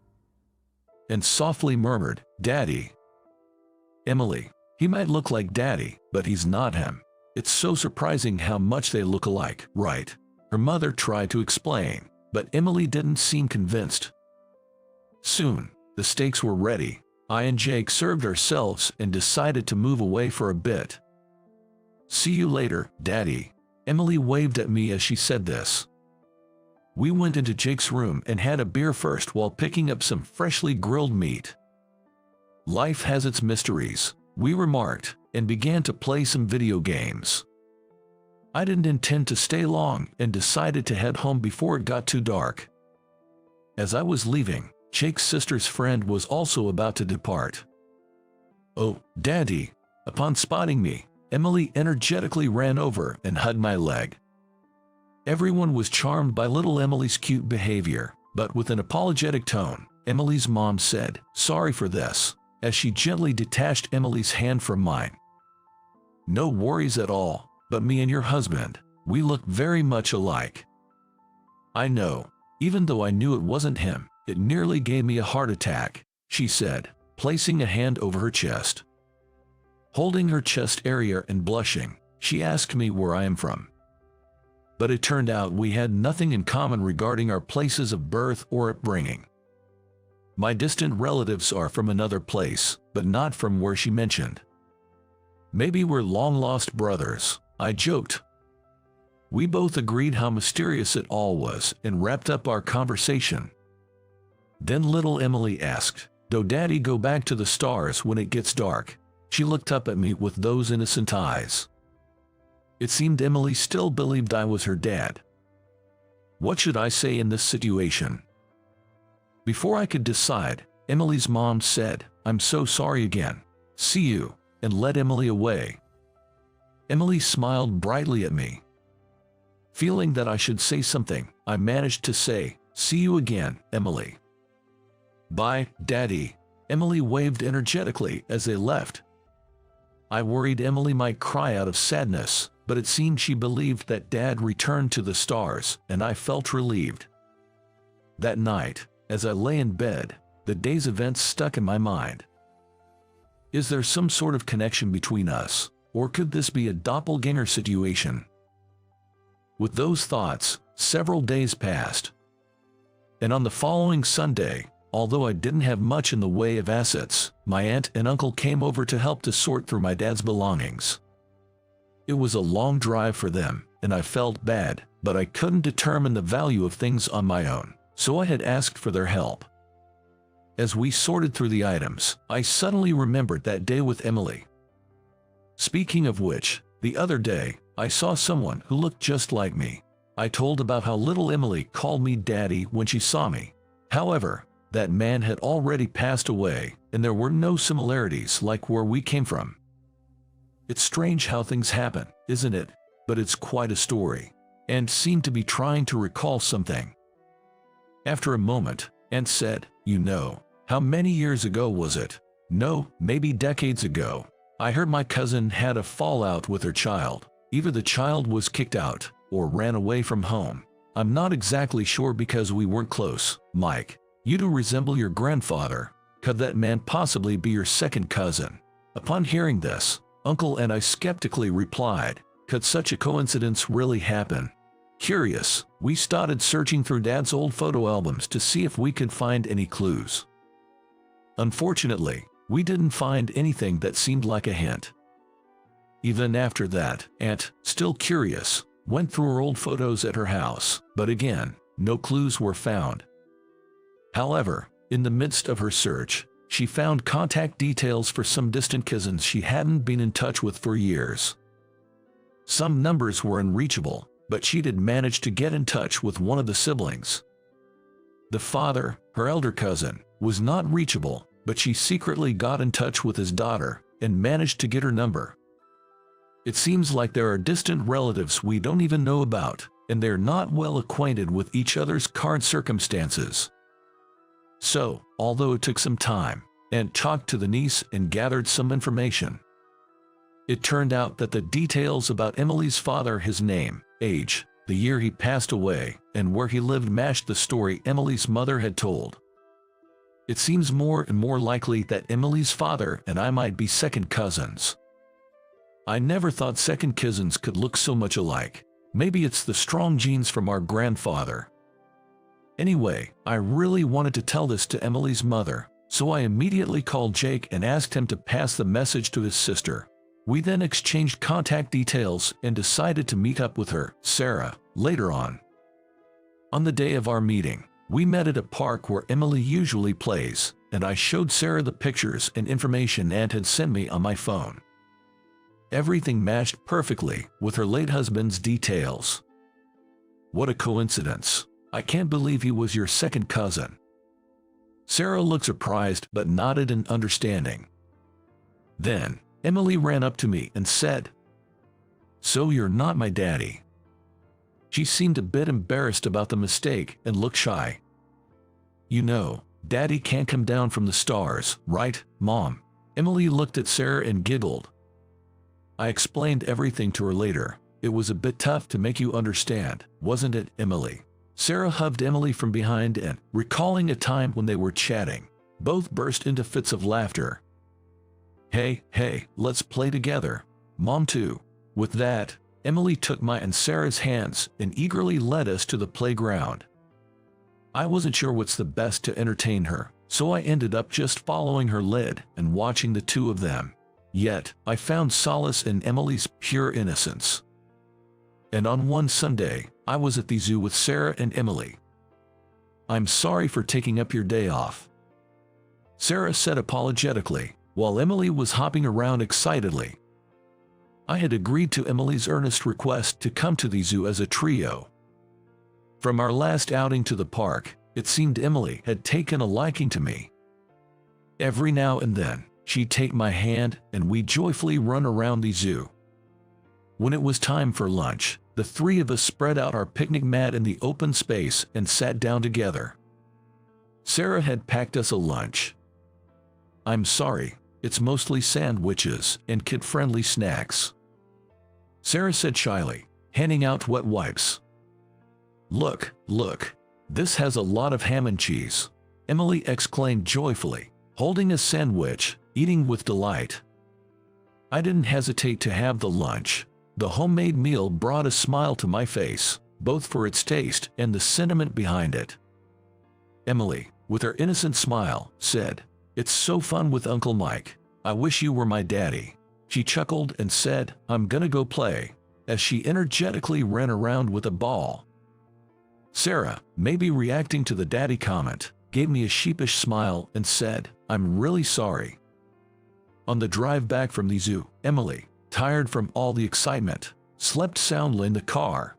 and softly murmured, "Daddy." Emily, he might look like Daddy, but he's not him. It's so surprising how much they look alike, right? Her mother tried to explain, but Emily didn't seem convinced. Soon, the steaks were ready. I and Jake served ourselves and decided to move away for a bit. "See you later, Daddy." Emily waved at me as she said this. We went into Jake's room and had a beer first while picking up some freshly grilled meat. Life has its mysteries, we remarked, and began to play some video games. I didn't intend to stay long and decided to head home before it got too dark. As I was leaving, Jake's sister's friend was also about to depart. "Oh, Daddy." Upon spotting me, Emily energetically ran over and hugged my leg. Everyone was charmed by little Emily's cute behavior, but with an apologetic tone, Emily's mom said, "Sorry for this," as she gently detached Emily's hand from mine. "No worries at all, but me and your husband, we look very much alike." "I know, even though I knew it wasn't him, it nearly gave me a heart attack," she said, placing a hand over her chest. Holding her chest area and blushing, she asked me where I am from. But it turned out we had nothing in common regarding our places of birth or upbringing. My distant relatives are from another place, but not from where she mentioned. "Maybe we're long-lost brothers," I joked. We both agreed how mysterious it all was and wrapped up our conversation. Then little Emily asked, "Does Daddy go back to the stars when it gets dark?" She looked up at me with those innocent eyes. It seemed Emily still believed I was her dad. What should I say in this situation? Before I could decide, Emily's mom said, "I'm so sorry again. See you," and led Emily away. Emily smiled brightly at me. Feeling that I should say something, I managed to say, "See you again, Emily." "Bye, Daddy." Emily waved energetically as they left. I worried Emily might cry out of sadness, but it seemed she believed that Dad returned to the stars, and I felt relieved. That night, as I lay in bed, the day's events stuck in my mind. Is there some sort of connection between us, or could this be a doppelganger situation? With those thoughts, several days passed. And on the following Sunday, although I didn't have much in the way of assets, my aunt and uncle came over to help to sort through my dad's belongings. It was a long drive for them, and I felt bad, but I couldn't determine the value of things on my own, so I had asked for their help. As we sorted through the items, I suddenly remembered that day with Emily. Speaking of which, the other day, I saw someone who looked just like me. I told about how little Emily called me Daddy when she saw me. However, that man had already passed away, and there were no similarities like where we came from. It's strange how things happen, isn't it? But it's quite a story, and seemed to be trying to recall something. After a moment, Aunt said, "You know, how many years ago was it? No, maybe decades ago. I heard my cousin had a fallout with her child. Either the child was kicked out, or ran away from home. I'm not exactly sure because we weren't close. Mike, you do resemble your grandfather. Could that man possibly be your second cousin?" Upon hearing this, Uncle and I skeptically replied, "Could such a coincidence really happen?" Curious, we started searching through Dad's old photo albums to see if we could find any clues. Unfortunately, we didn't find anything that seemed like a hint. Even after that, Aunt, still curious, went through her old photos at her house, but again, no clues were found. However, in the midst of her search, she found contact details for some distant cousins she hadn't been in touch with for years. Some numbers were unreachable, but she did manage to get in touch with one of the siblings. The father, her elder cousin, was not reachable, but she secretly got in touch with his daughter and managed to get her number. It seems like there are distant relatives we don't even know about, and they're not well acquainted with each other's current circumstances. So, although it took some time, Aunt talked to the niece and gathered some information. It turned out that the details about Emily's father, his name, age, the year he passed away, and where he lived matched the story Emily's mother had told. It seems more and more likely that Emily's father and I might be second cousins. I never thought second cousins could look so much alike. Maybe it's the strong genes from our grandfather. Anyway, I really wanted to tell this to Emily's mother, so I immediately called Jake and asked him to pass the message to his sister. We then exchanged contact details and decided to meet up with her, Sarah, later on. On the day of our meeting, we met at a park where Emily usually plays, and I showed Sarah the pictures and information Aunt had sent me on my phone. Everything matched perfectly with her late husband's details. What a coincidence. I can't believe he was your second cousin. Sarah looked surprised but nodded in understanding. Then, Emily ran up to me and said, "So you're not my daddy." She seemed a bit embarrassed about the mistake and looked shy. "You know, Daddy can't come down from the stars, right, Mom?" Emily looked at Sarah and giggled. I explained everything to her later. It was a bit tough to make you understand, wasn't it, Emily? Sarah hugged Emily from behind and, recalling a time when they were chatting, both burst into fits of laughter. Hey, let's play together. Mom too." With that, Emily took my and Sarah's hands and eagerly led us to the playground. I wasn't sure what's the best to entertain her, so I ended up just following her lead and watching the two of them. Yet, I found solace in Emily's pure innocence. And on one Sunday, I was at the zoo with Sarah and Emily. "I'm sorry for taking up your day off," Sarah said apologetically, while Emily was hopping around excitedly. I had agreed to Emily's earnest request to come to the zoo as a trio. From our last outing to the park, it seemed Emily had taken a liking to me. Every now and then, she'd take my hand and we'd joyfully run around the zoo. When it was time for lunch, the three of us spread out our picnic mat in the open space and sat down together. Sarah had packed us a lunch. "I'm sorry, it's mostly sandwiches and kid-friendly snacks," Sarah said shyly, handing out wet wipes. Look, this has a lot of ham and cheese," Emily exclaimed joyfully, holding a sandwich, eating with delight. I didn't hesitate to have the lunch. The homemade meal brought a smile to my face, both for its taste and the sentiment behind it. Emily, with her innocent smile, said, "It's so fun with Uncle Mike. I wish you were my daddy." She chuckled and said, "I'm gonna go play," as she energetically ran around with a ball. Sarah, maybe reacting to the daddy comment, gave me a sheepish smile and said, "I'm really sorry." On the drive back from the zoo, Emily, tired from all the excitement, slept soundly in the car.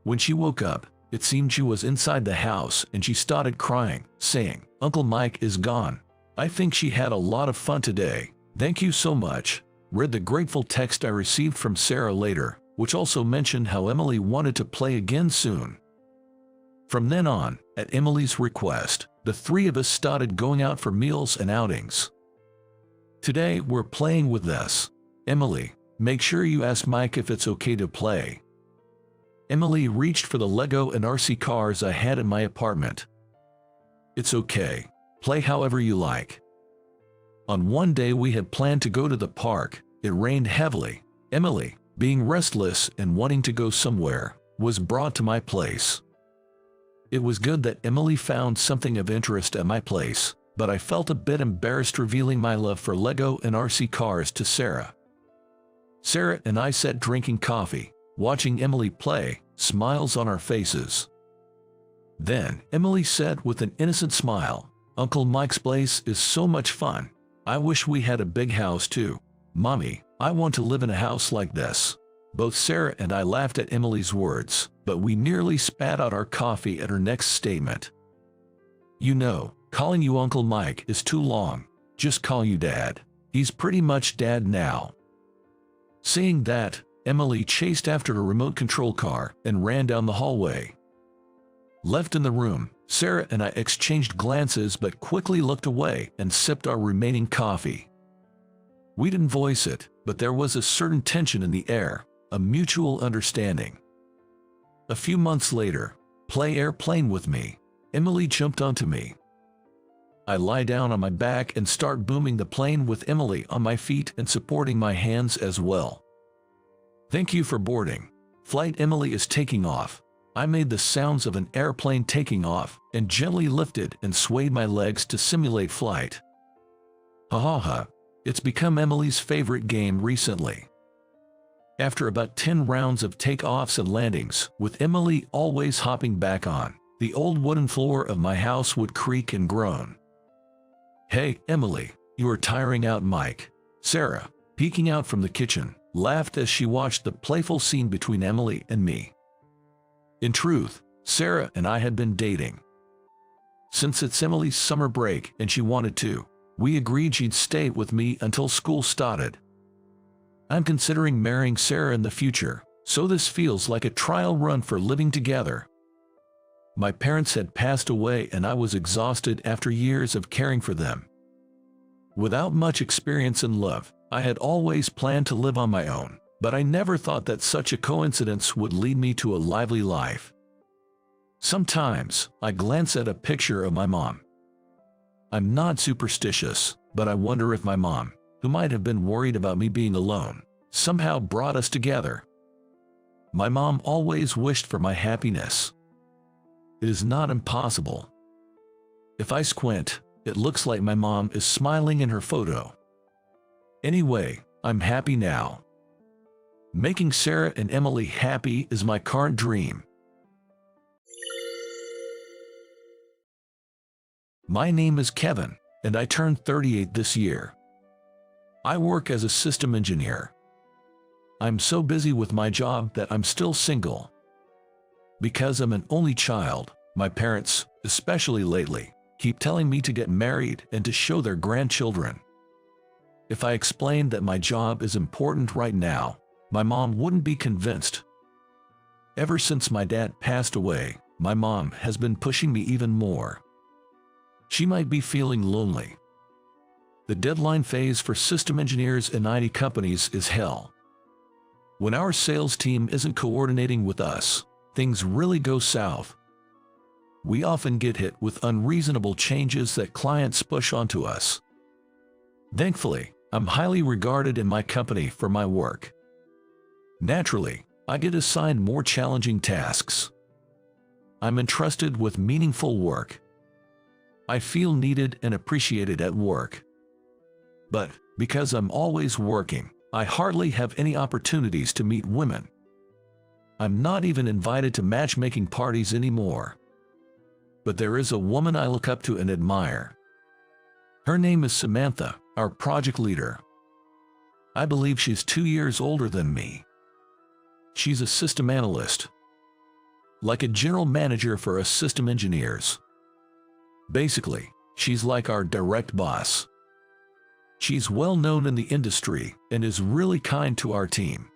When she woke up, it seemed she was inside the house and she started crying, saying, "Uncle Mike is gone." I think she had a lot of fun today. "Thank you so much," read the grateful text I received from Sarah later, which also mentioned how Emily wanted to play again soon. From then on, at Emily's request, the three of us started going out for meals and outings. Today we're playing with this. "Emily, make sure you ask Mike if it's okay to play." Emily reached for the Lego and RC cars I had in my apartment. "It's okay. Play however you like." On one day we had planned to go to the park. It rained heavily. Emily, being restless and wanting to go somewhere, was brought to my place. It was good that Emily found something of interest at my place, but I felt a bit embarrassed revealing my love for Lego and RC cars to Sarah. Sarah and I sat drinking coffee, watching Emily play, smiles on our faces. Then, Emily said with an innocent smile, "Uncle Mike's place is so much fun. I wish we had a big house too. Mommy, I want to live in a house like this." Both Sarah and I laughed at Emily's words, but we nearly spat out our coffee at her next statement. "You know, calling you Uncle Mike is too long. Just call you Dad. He's pretty much Dad now." Saying that, Emily chased after a remote control car and ran down the hallway. Left in the room, Sarah and I exchanged glances but quickly looked away and sipped our remaining coffee. We didn't voice it, but there was a certain tension in the air, a mutual understanding. A few months later, play airplane with me. Emily jumped onto me. I lie down on my back and start booming the plane with Emily on my feet and supporting my hands as well. Thank you for boarding. Flight Emily is taking off. I made the sounds of an airplane taking off and gently lifted and swayed my legs to simulate flight. Ha ha ha. It's become Emily's favorite game recently. After about 10 rounds of takeoffs and landings, with Emily always hopping back on, the old wooden floor of my house would creak and groan. Hey, Emily, you are tiring out Mike. Sarah, peeking out from the kitchen, laughed as she watched the playful scene between Emily and me. In truth, Sarah and I had been dating. Since it's Emily's summer break and she wanted to, we agreed she'd stay with me until school started. I'm considering marrying Sarah in the future, so this feels like a trial run for living together. My parents had passed away and I was exhausted after years of caring for them. Without much experience in love, I had always planned to live on my own, but I never thought that such a coincidence would lead me to a lively life. Sometimes, I glance at a picture of my mom. I'm not superstitious, but I wonder if my mom, who might have been worried about me being alone, somehow brought us together. My mom always wished for my happiness. It is not impossible. If I squint, it looks like my mom is smiling in her photo. Anyway, I'm happy now. Making Sarah and Emily happy is my current dream. My name is Kevin, and I turned 38 this year. I work as a system engineer. I'm so busy with my job that I'm still single. Because I'm an only child, my parents, especially lately, keep telling me to get married and to show their grandchildren. If I explained that my job is important right now, my mom wouldn't be convinced. Ever since my dad passed away, my mom has been pushing me even more. She might be feeling lonely. The deadline phase for system engineers in IT companies is hell. When our sales team isn't coordinating with us, things really go south. We often get hit with unreasonable changes that clients push onto us. Thankfully, I'm highly regarded in my company for my work. Naturally, I get assigned more challenging tasks. I'm entrusted with meaningful work. I feel needed and appreciated at work. But, because I'm always working, I hardly have any opportunities to meet women. I'm not even invited to matchmaking parties anymore. But there is a woman I look up to and admire. Her name is Samantha, our project leader. I believe she's 2 years older than me. She's a system analyst, like a general manager for us system engineers. Basically, she's like our direct boss. She's well known in the industry and is really kind to our team.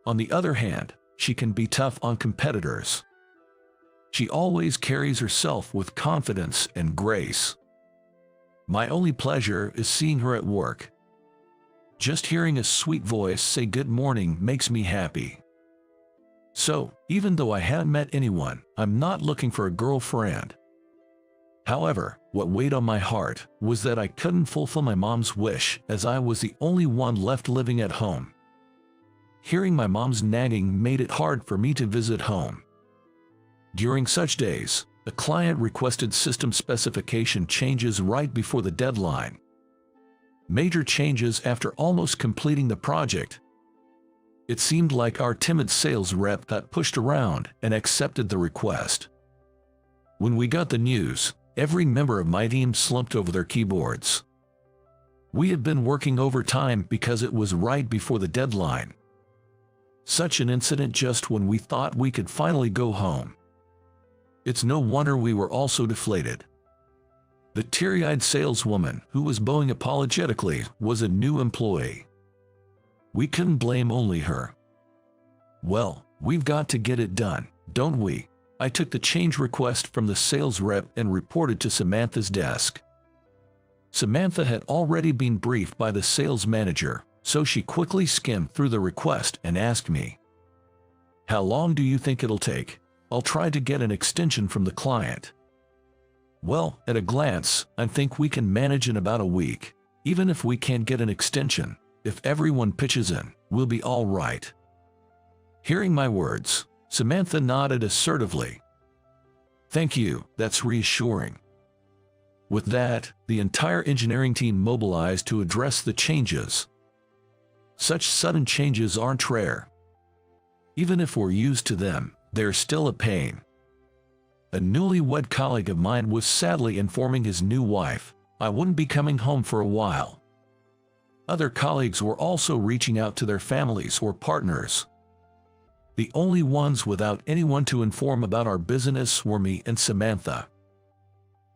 On the other hand, she can be tough on competitors. She always carries herself with confidence and grace. My only pleasure is seeing her at work. Just hearing a sweet voice say good morning makes me happy. So, even though I haven't met anyone, I'm not looking for a girlfriend. However, what weighed on my heart was that I couldn't fulfill my mom's wish as I was the only one left living at home. Hearing my mom's nagging made it hard for me to visit home. During such days, a client requested system specification changes right before the deadline. Major changes after almost completing the project. It seemed like our timid sales rep got pushed around and accepted the request. When we got the news, every member of my team slumped over their keyboards. We had been working overtime because it was right before the deadline. Such an incident just when we thought we could finally go home. It's no wonder we were all so deflated. The teary-eyed saleswoman who was bowing apologetically was a new employee. We couldn't blame only her, Well, we've got to get it done, don't we? I took the change request from the sales rep and reported to Samantha's desk. Samantha had already been briefed by the sales manager, so she quickly skimmed through the request and asked me, "How long do you think it'll take? I'll try to get an extension from the client." Well, at a glance, I think we can manage in about a week. Even if we can't get an extension, if everyone pitches in, we'll be all right. Hearing my words, Samantha nodded assertively. "Thank you, that's reassuring." With that, the entire engineering team mobilized to address the changes. Such sudden changes aren't rare. Even if we're used to them, they're still a pain. A newlywed colleague of mine was sadly informing his new wife, "I wouldn't be coming home for a while." Other colleagues were also reaching out to their families or partners. The only ones without anyone to inform about our business were me and Samantha.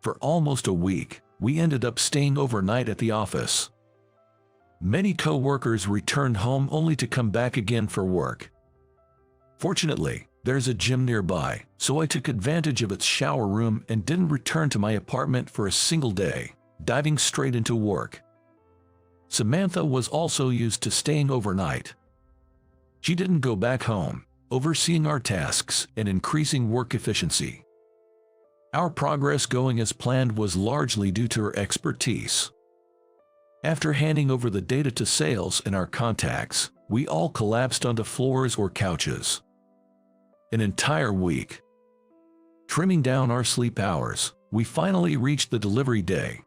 For almost a week, we ended up staying overnight at the office. Many co-workers returned home only to come back again for work. Fortunately, there's a gym nearby, so I took advantage of its shower room and didn't return to my apartment for a single day, diving straight into work. Samantha was also used to staying overnight. She didn't go back home, overseeing our tasks and increasing work efficiency. Our progress going as planned was largely due to her expertise. After handing over the data to sales and our contacts, we all collapsed onto floors or couches. An entire week. Trimming down our sleep hours, we finally reached the delivery day.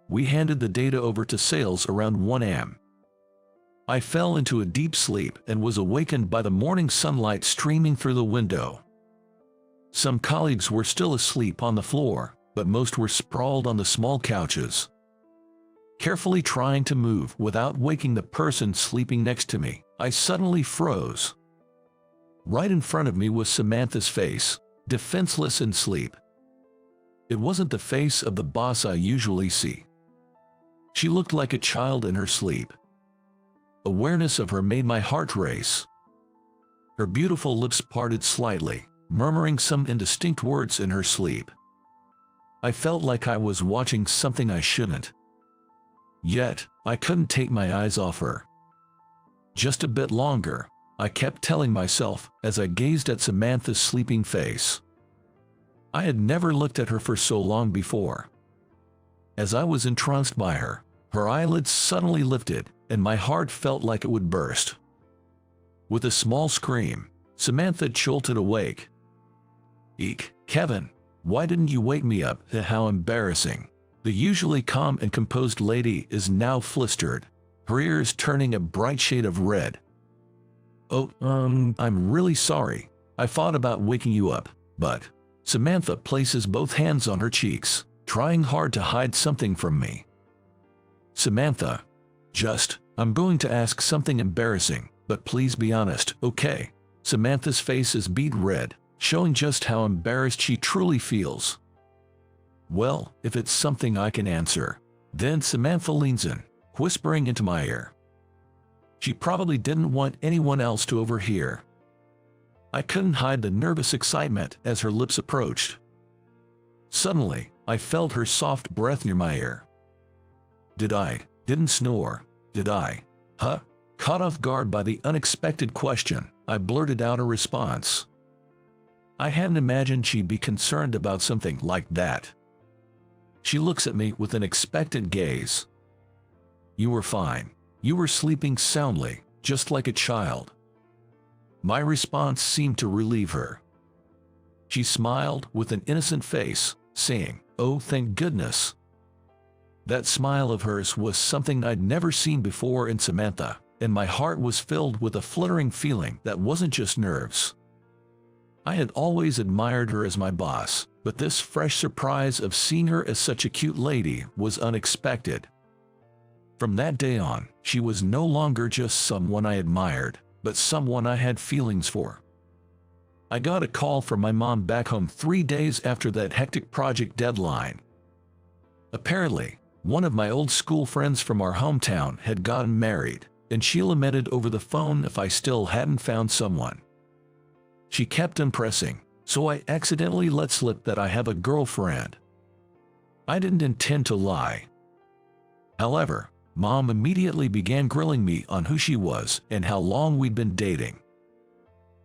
We handed the data over to sales around 1 a.m. I fell into a deep sleep and was awakened by the morning sunlight streaming through the window. Some colleagues were still asleep on the floor, but most were sprawled on the small couches. Carefully trying to move without waking the person sleeping next to me, I suddenly froze. Right in front of me was Samantha's face, defenseless in sleep. It wasn't the face of the boss I usually see. She looked like a child in her sleep. Awareness of her made my heart race. Her beautiful lips parted slightly, murmuring some indistinct words in her sleep. I felt like I was watching something I shouldn't. Yet, I couldn't take my eyes off her. Just a bit longer, I kept telling myself as I gazed at Samantha's sleeping face. I had never looked at her for so long before. As I was entranced by her, her eyelids suddenly lifted, and my heart felt like it would burst. With a small scream, Samantha jolted awake. "Eek, Kevin, why didn't you wake me up?" How embarrassing. The usually calm and composed lady is now flustered, her ears turning a bright shade of red. "Oh, I'm really sorry. I thought about waking you up, but..." Samantha places both hands on her cheeks, trying hard to hide something from me. "Samantha, I'm going to ask something embarrassing, but please be honest, okay?" Samantha's face is beet red, showing just how embarrassed she truly feels. "Well, if it's something I can answer." Then Samantha leans in, whispering into my ear. She probably didn't want anyone else to overhear. I couldn't hide the nervous excitement as her lips approached. Suddenly, I felt her soft breath near my ear. Didn't snore, did I? Huh? Caught off guard by the unexpected question, I blurted out a response. I hadn't imagined she'd be concerned about something like that. She looks at me with an expectant gaze. "You were fine. You were sleeping soundly, just like a child." My response seemed to relieve her. She smiled with an innocent face, saying, "Oh, thank goodness." That smile of hers was something I'd never seen before in Samantha, and my heart was filled with a fluttering feeling that wasn't just nerves. I had always admired her as my boss, but this fresh surprise of seeing her as such a cute lady was unexpected. From that day on, she was no longer just someone I admired, but someone I had feelings for. I got a call from my mom back home 3 days after that hectic project deadline. Apparently, one of my old school friends from our hometown had gotten married, and she lamented over the phone if I still hadn't found someone. She kept impressing, so I accidentally let slip that I have a girlfriend. I didn't intend to lie. However, Mom immediately began grilling me on who she was and how long we'd been dating.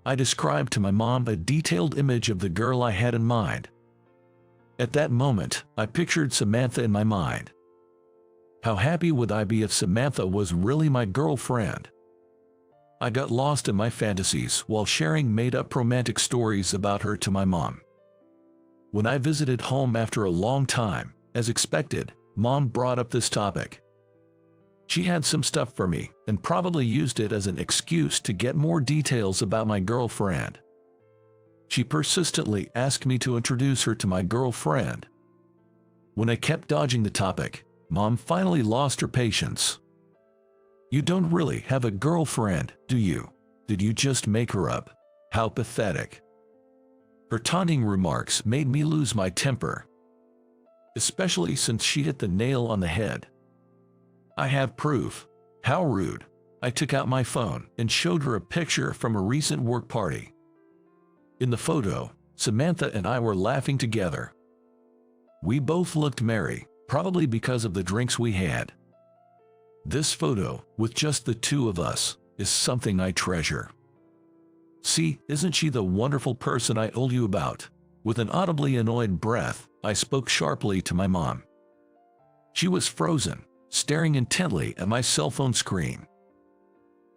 I described to my mom a detailed image of the girl I had in mind. At that moment, I pictured Samantha in my mind. How happy would I be if Samantha was really my girlfriend? I got lost in my fantasies while sharing made-up romantic stories about her to my mom. When I visited home after a long time, as expected, Mom brought up this topic. She had some stuff for me and probably used it as an excuse to get more details about my girlfriend. She persistently asked me to introduce her to my girlfriend. When I kept dodging the topic, Mom finally lost her patience. "You don't really have a girlfriend, do you? Did you just make her up? How pathetic." Her taunting remarks made me lose my temper, especially since she hit the nail on the head. "I have proof." How rude. I took out my phone and showed her a picture from a recent work party. In the photo, Samantha and I were laughing together. We both looked merry, probably because of the drinks we had. This photo, with just the two of us, is something I treasure. "See, isn't she the wonderful person I told you about?" With an audibly annoyed breath, I spoke sharply to my mom. She was frozen, staring intently at my cell phone screen.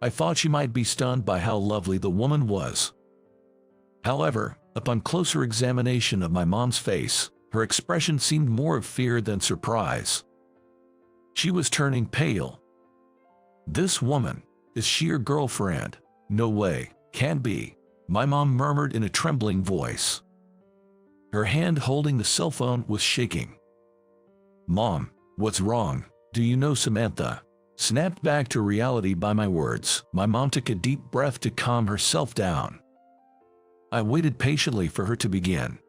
I thought she might be stunned by how lovely the woman was. However, upon closer examination of my mom's face, her expression seemed more of fear than surprise. She was turning pale. "This woman, is she your girlfriend?" "No way, can't be," my mom murmured in a trembling voice. Her hand holding the cell phone was shaking. "Mom, what's wrong? Do you know Samantha?" Snapped back to reality by my words, my mom took a deep breath to calm herself down. I waited patiently for her to begin.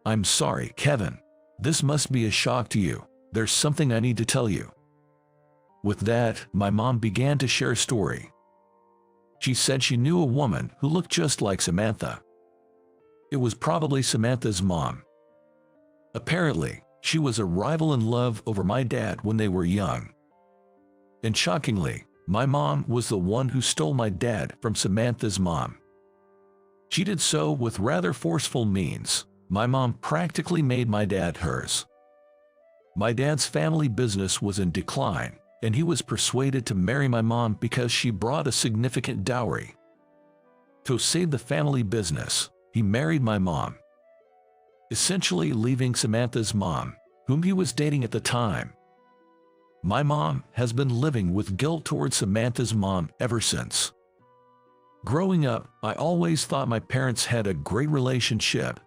"I'm sorry, Kevin. This must be a shock to you. There's something I need to tell you." With that, my mom began to share a story. She said she knew a woman who looked just like Samantha. It was probably Samantha's mom. Apparently, she was a rival in love over my dad when they were young. And shockingly, my mom was the one who stole my dad from Samantha's mom. She did so with rather forceful means. My mom practically made my dad hers. My dad's family business was in decline, and he was persuaded to marry my mom because she brought a significant dowry. To save the family business, he married my mom, essentially leaving Samantha's mom, whom he was dating at the time. My mom has been living with guilt towards Samantha's mom ever since. Growing up, I always thought my parents had a great relationship.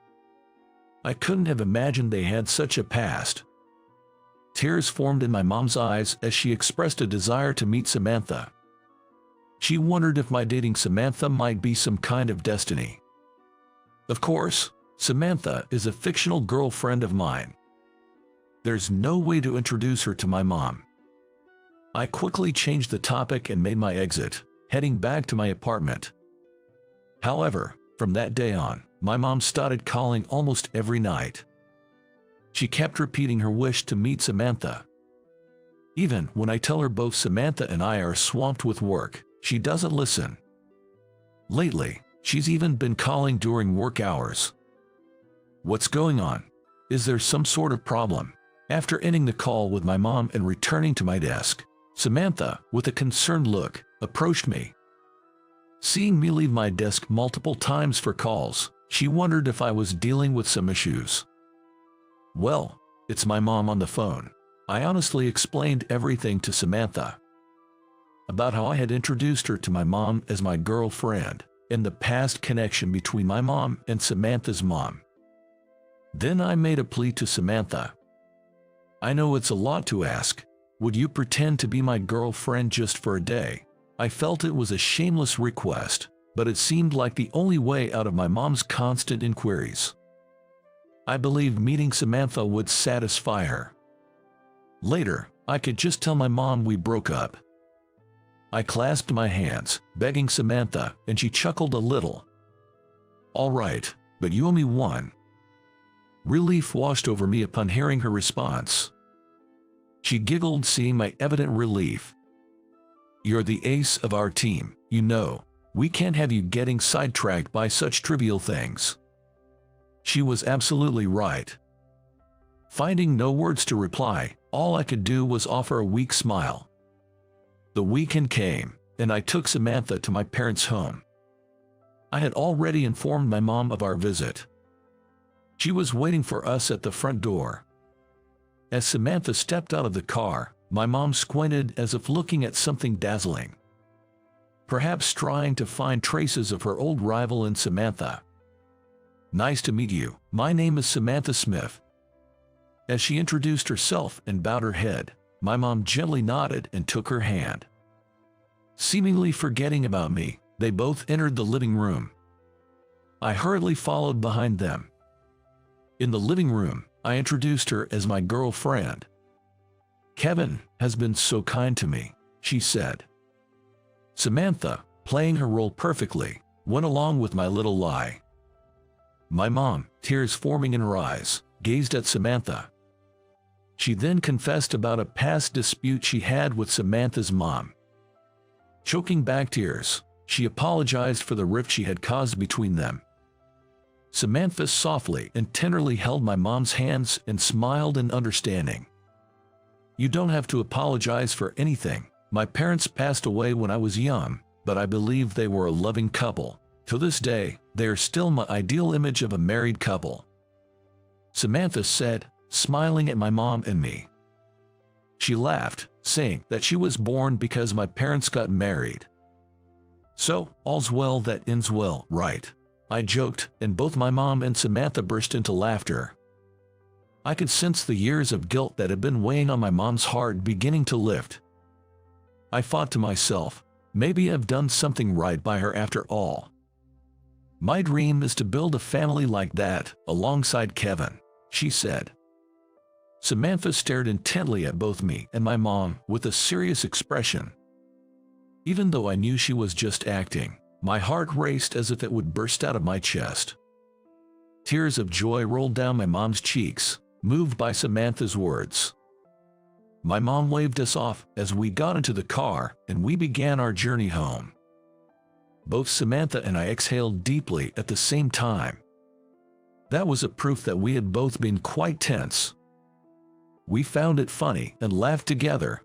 I couldn't have imagined they had such a past. Tears formed in my mom's eyes as she expressed a desire to meet Samantha. She wondered if my dating Samantha might be some kind of destiny. Of course, Samantha is a fictional girlfriend of mine. There's no way to introduce her to my mom. I quickly changed the topic and made my exit, heading back to my apartment. However, from that day on, my mom started calling almost every night. She kept repeating her wish to meet Samantha. Even when I tell her both Samantha and I are swamped with work, she doesn't listen. Lately, she's even been calling during work hours. What's going on? Is there some sort of problem? After ending the call with my mom and returning to my desk, Samantha, with a concerned look, approached me. Seeing me leave my desk multiple times for calls, she wondered if I was dealing with some issues. "Well, it's my mom on the phone." I honestly explained everything to Samantha. About how I had introduced her to my mom as my girlfriend, and the past connection between my mom and Samantha's mom. Then I made a plea to Samantha. "I know it's a lot to ask. Would you pretend to be my girlfriend just for a day?" I felt it was a shameless request, but it seemed like the only way out of my mom's constant inquiries. I believed meeting Samantha would satisfy her. Later, I could just tell my mom we broke up. I clasped my hands, begging Samantha, and she chuckled a little. "All right, but you owe me one." Relief washed over me upon hearing her response. She giggled, seeing my evident relief. "You're the ace of our team, you know. We can't have you getting sidetracked by such trivial things." She was absolutely right. Finding no words to reply, all I could do was offer a weak smile. The weekend came, and I took Samantha to my parents' home. I had already informed my mom of our visit. She was waiting for us at the front door. As Samantha stepped out of the car, my mom squinted as if looking at something dazzling. Perhaps trying to find traces of her old rival in Samantha. "Nice to meet you. My name is Samantha Smith." As she introduced herself and bowed her head, my mom gently nodded and took her hand. Seemingly forgetting about me, they both entered the living room. I hurriedly followed behind them. In the living room, I introduced her as my girlfriend. "Kevin has been so kind to me," she said. Samantha, playing her role perfectly, went along with my little lie. My mom, tears forming in her eyes, gazed at Samantha. She then confessed about a past dispute she had with Samantha's mom. Choking back tears, she apologized for the rift she had caused between them. Samantha softly and tenderly held my mom's hands and smiled in understanding. "You don't have to apologize for anything. My parents passed away when I was young, but I believe they were a loving couple. To this day, they are still my ideal image of a married couple," Samantha said, smiling at my mom and me. She laughed, saying that she was born because my parents got married. "So, all's well that ends well, right?" I joked, and both my mom and Samantha burst into laughter. I could sense the years of guilt that had been weighing on my mom's heart beginning to lift. I thought to myself, maybe I've done something right by her after all. "My dream is to build a family like that, alongside Kevin," she said. Samantha stared intently at both me and my mom with a serious expression. Even though I knew she was just acting, my heart raced as if it would burst out of my chest. Tears of joy rolled down my mom's cheeks, moved by Samantha's words. My mom waved us off as we got into the car and we began our journey home. Both Samantha and I exhaled deeply at the same time. That was a proof that we had both been quite tense. We found it funny and laughed together.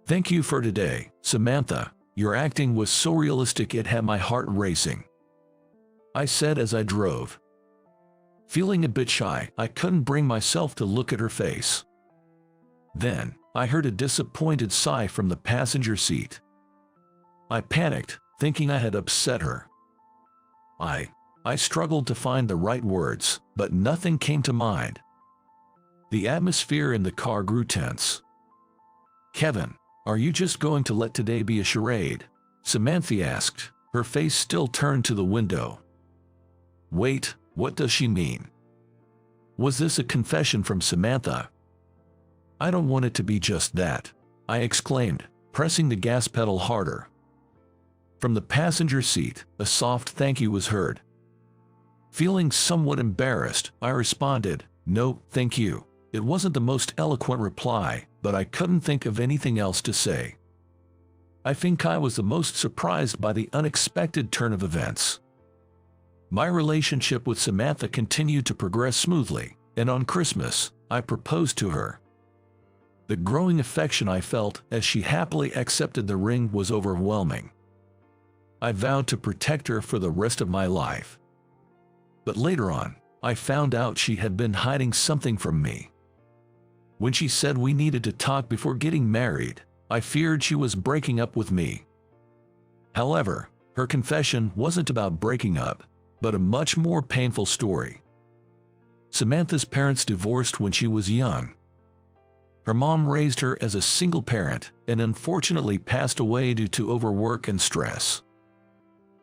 "Thank you for today, Samantha. Your acting was so realistic it had my heart racing," I said as I drove. Feeling a bit shy, I couldn't bring myself to look at her face. Then, I heard a disappointed sigh from the passenger seat. I panicked, thinking I had upset her. I struggled to find the right words, but nothing came to mind. The atmosphere in the car grew tense. "Kevin, are you just going to let today be a charade?" Samantha asked, her face still turned to the window. Wait, what does she mean? Was this a confession from Samantha? "I don't want it to be just that," I exclaimed, pressing the gas pedal harder. From the passenger seat, a soft thank you was heard. Feeling somewhat embarrassed, I responded, "No, thank you." It wasn't the most eloquent reply, but I couldn't think of anything else to say. I think I was the most surprised by the unexpected turn of events. My relationship with Samantha continued to progress smoothly, and on Christmas, I proposed to her. The growing affection I felt as she happily accepted the ring was overwhelming. I vowed to protect her for the rest of my life. But later on, I found out she had been hiding something from me. When she said we needed to talk before getting married, I feared she was breaking up with me. However, her confession wasn't about breaking up, but a much more painful story. Samantha's parents divorced when she was young. Her mom raised her as a single parent and unfortunately passed away due to overwork and stress.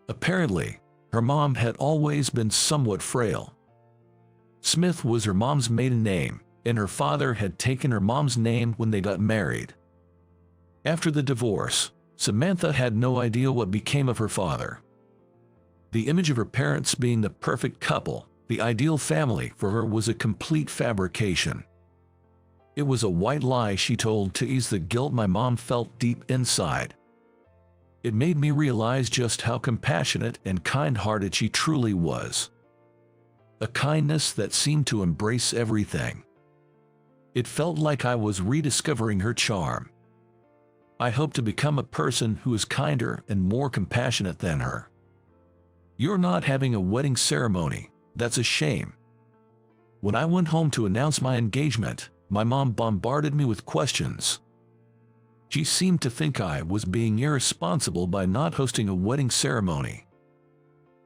Apparently, her mom had always been somewhat frail. Smith was her mom's maiden name, and her father had taken her mom's name when they got married. After the divorce, Samantha had no idea what became of her father. The image of her parents being the perfect couple, the ideal family for her, was a complete fabrication. It was a white lie she told to ease the guilt my mom felt deep inside. It made me realize just how compassionate and kind-hearted she truly was. A kindness that seemed to embrace everything. It felt like I was rediscovering her charm. I hope to become a person who is kinder and more compassionate than her. You're not having a wedding ceremony. That's a shame. When I went home to announce my engagement, my mom bombarded me with questions. She seemed to think I was being irresponsible by not hosting a wedding ceremony.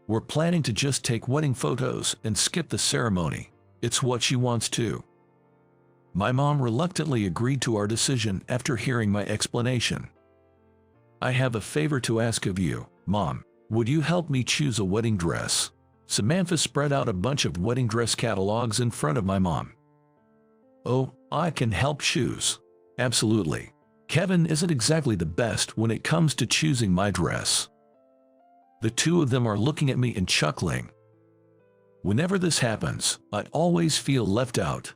We're planning to just take wedding photos and skip the ceremony. It's what she wants to. My mom reluctantly agreed to our decision after hearing my explanation. I have a favor to ask of you, Mom. Would you help me choose a wedding dress? Samantha spread out a bunch of wedding dress catalogs in front of my mom. Oh, I can help choose. Absolutely. Kevin isn't exactly the best when it comes to choosing my dress. The two of them are looking at me and chuckling. Whenever this happens, I always feel left out.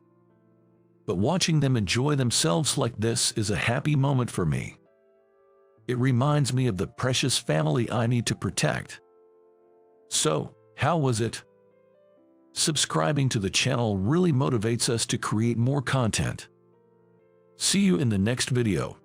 But watching them enjoy themselves like this is a happy moment for me. It reminds me of the precious family I need to protect. So, how was it? Subscribing to the channel really motivates us to create more content. See you in the next video.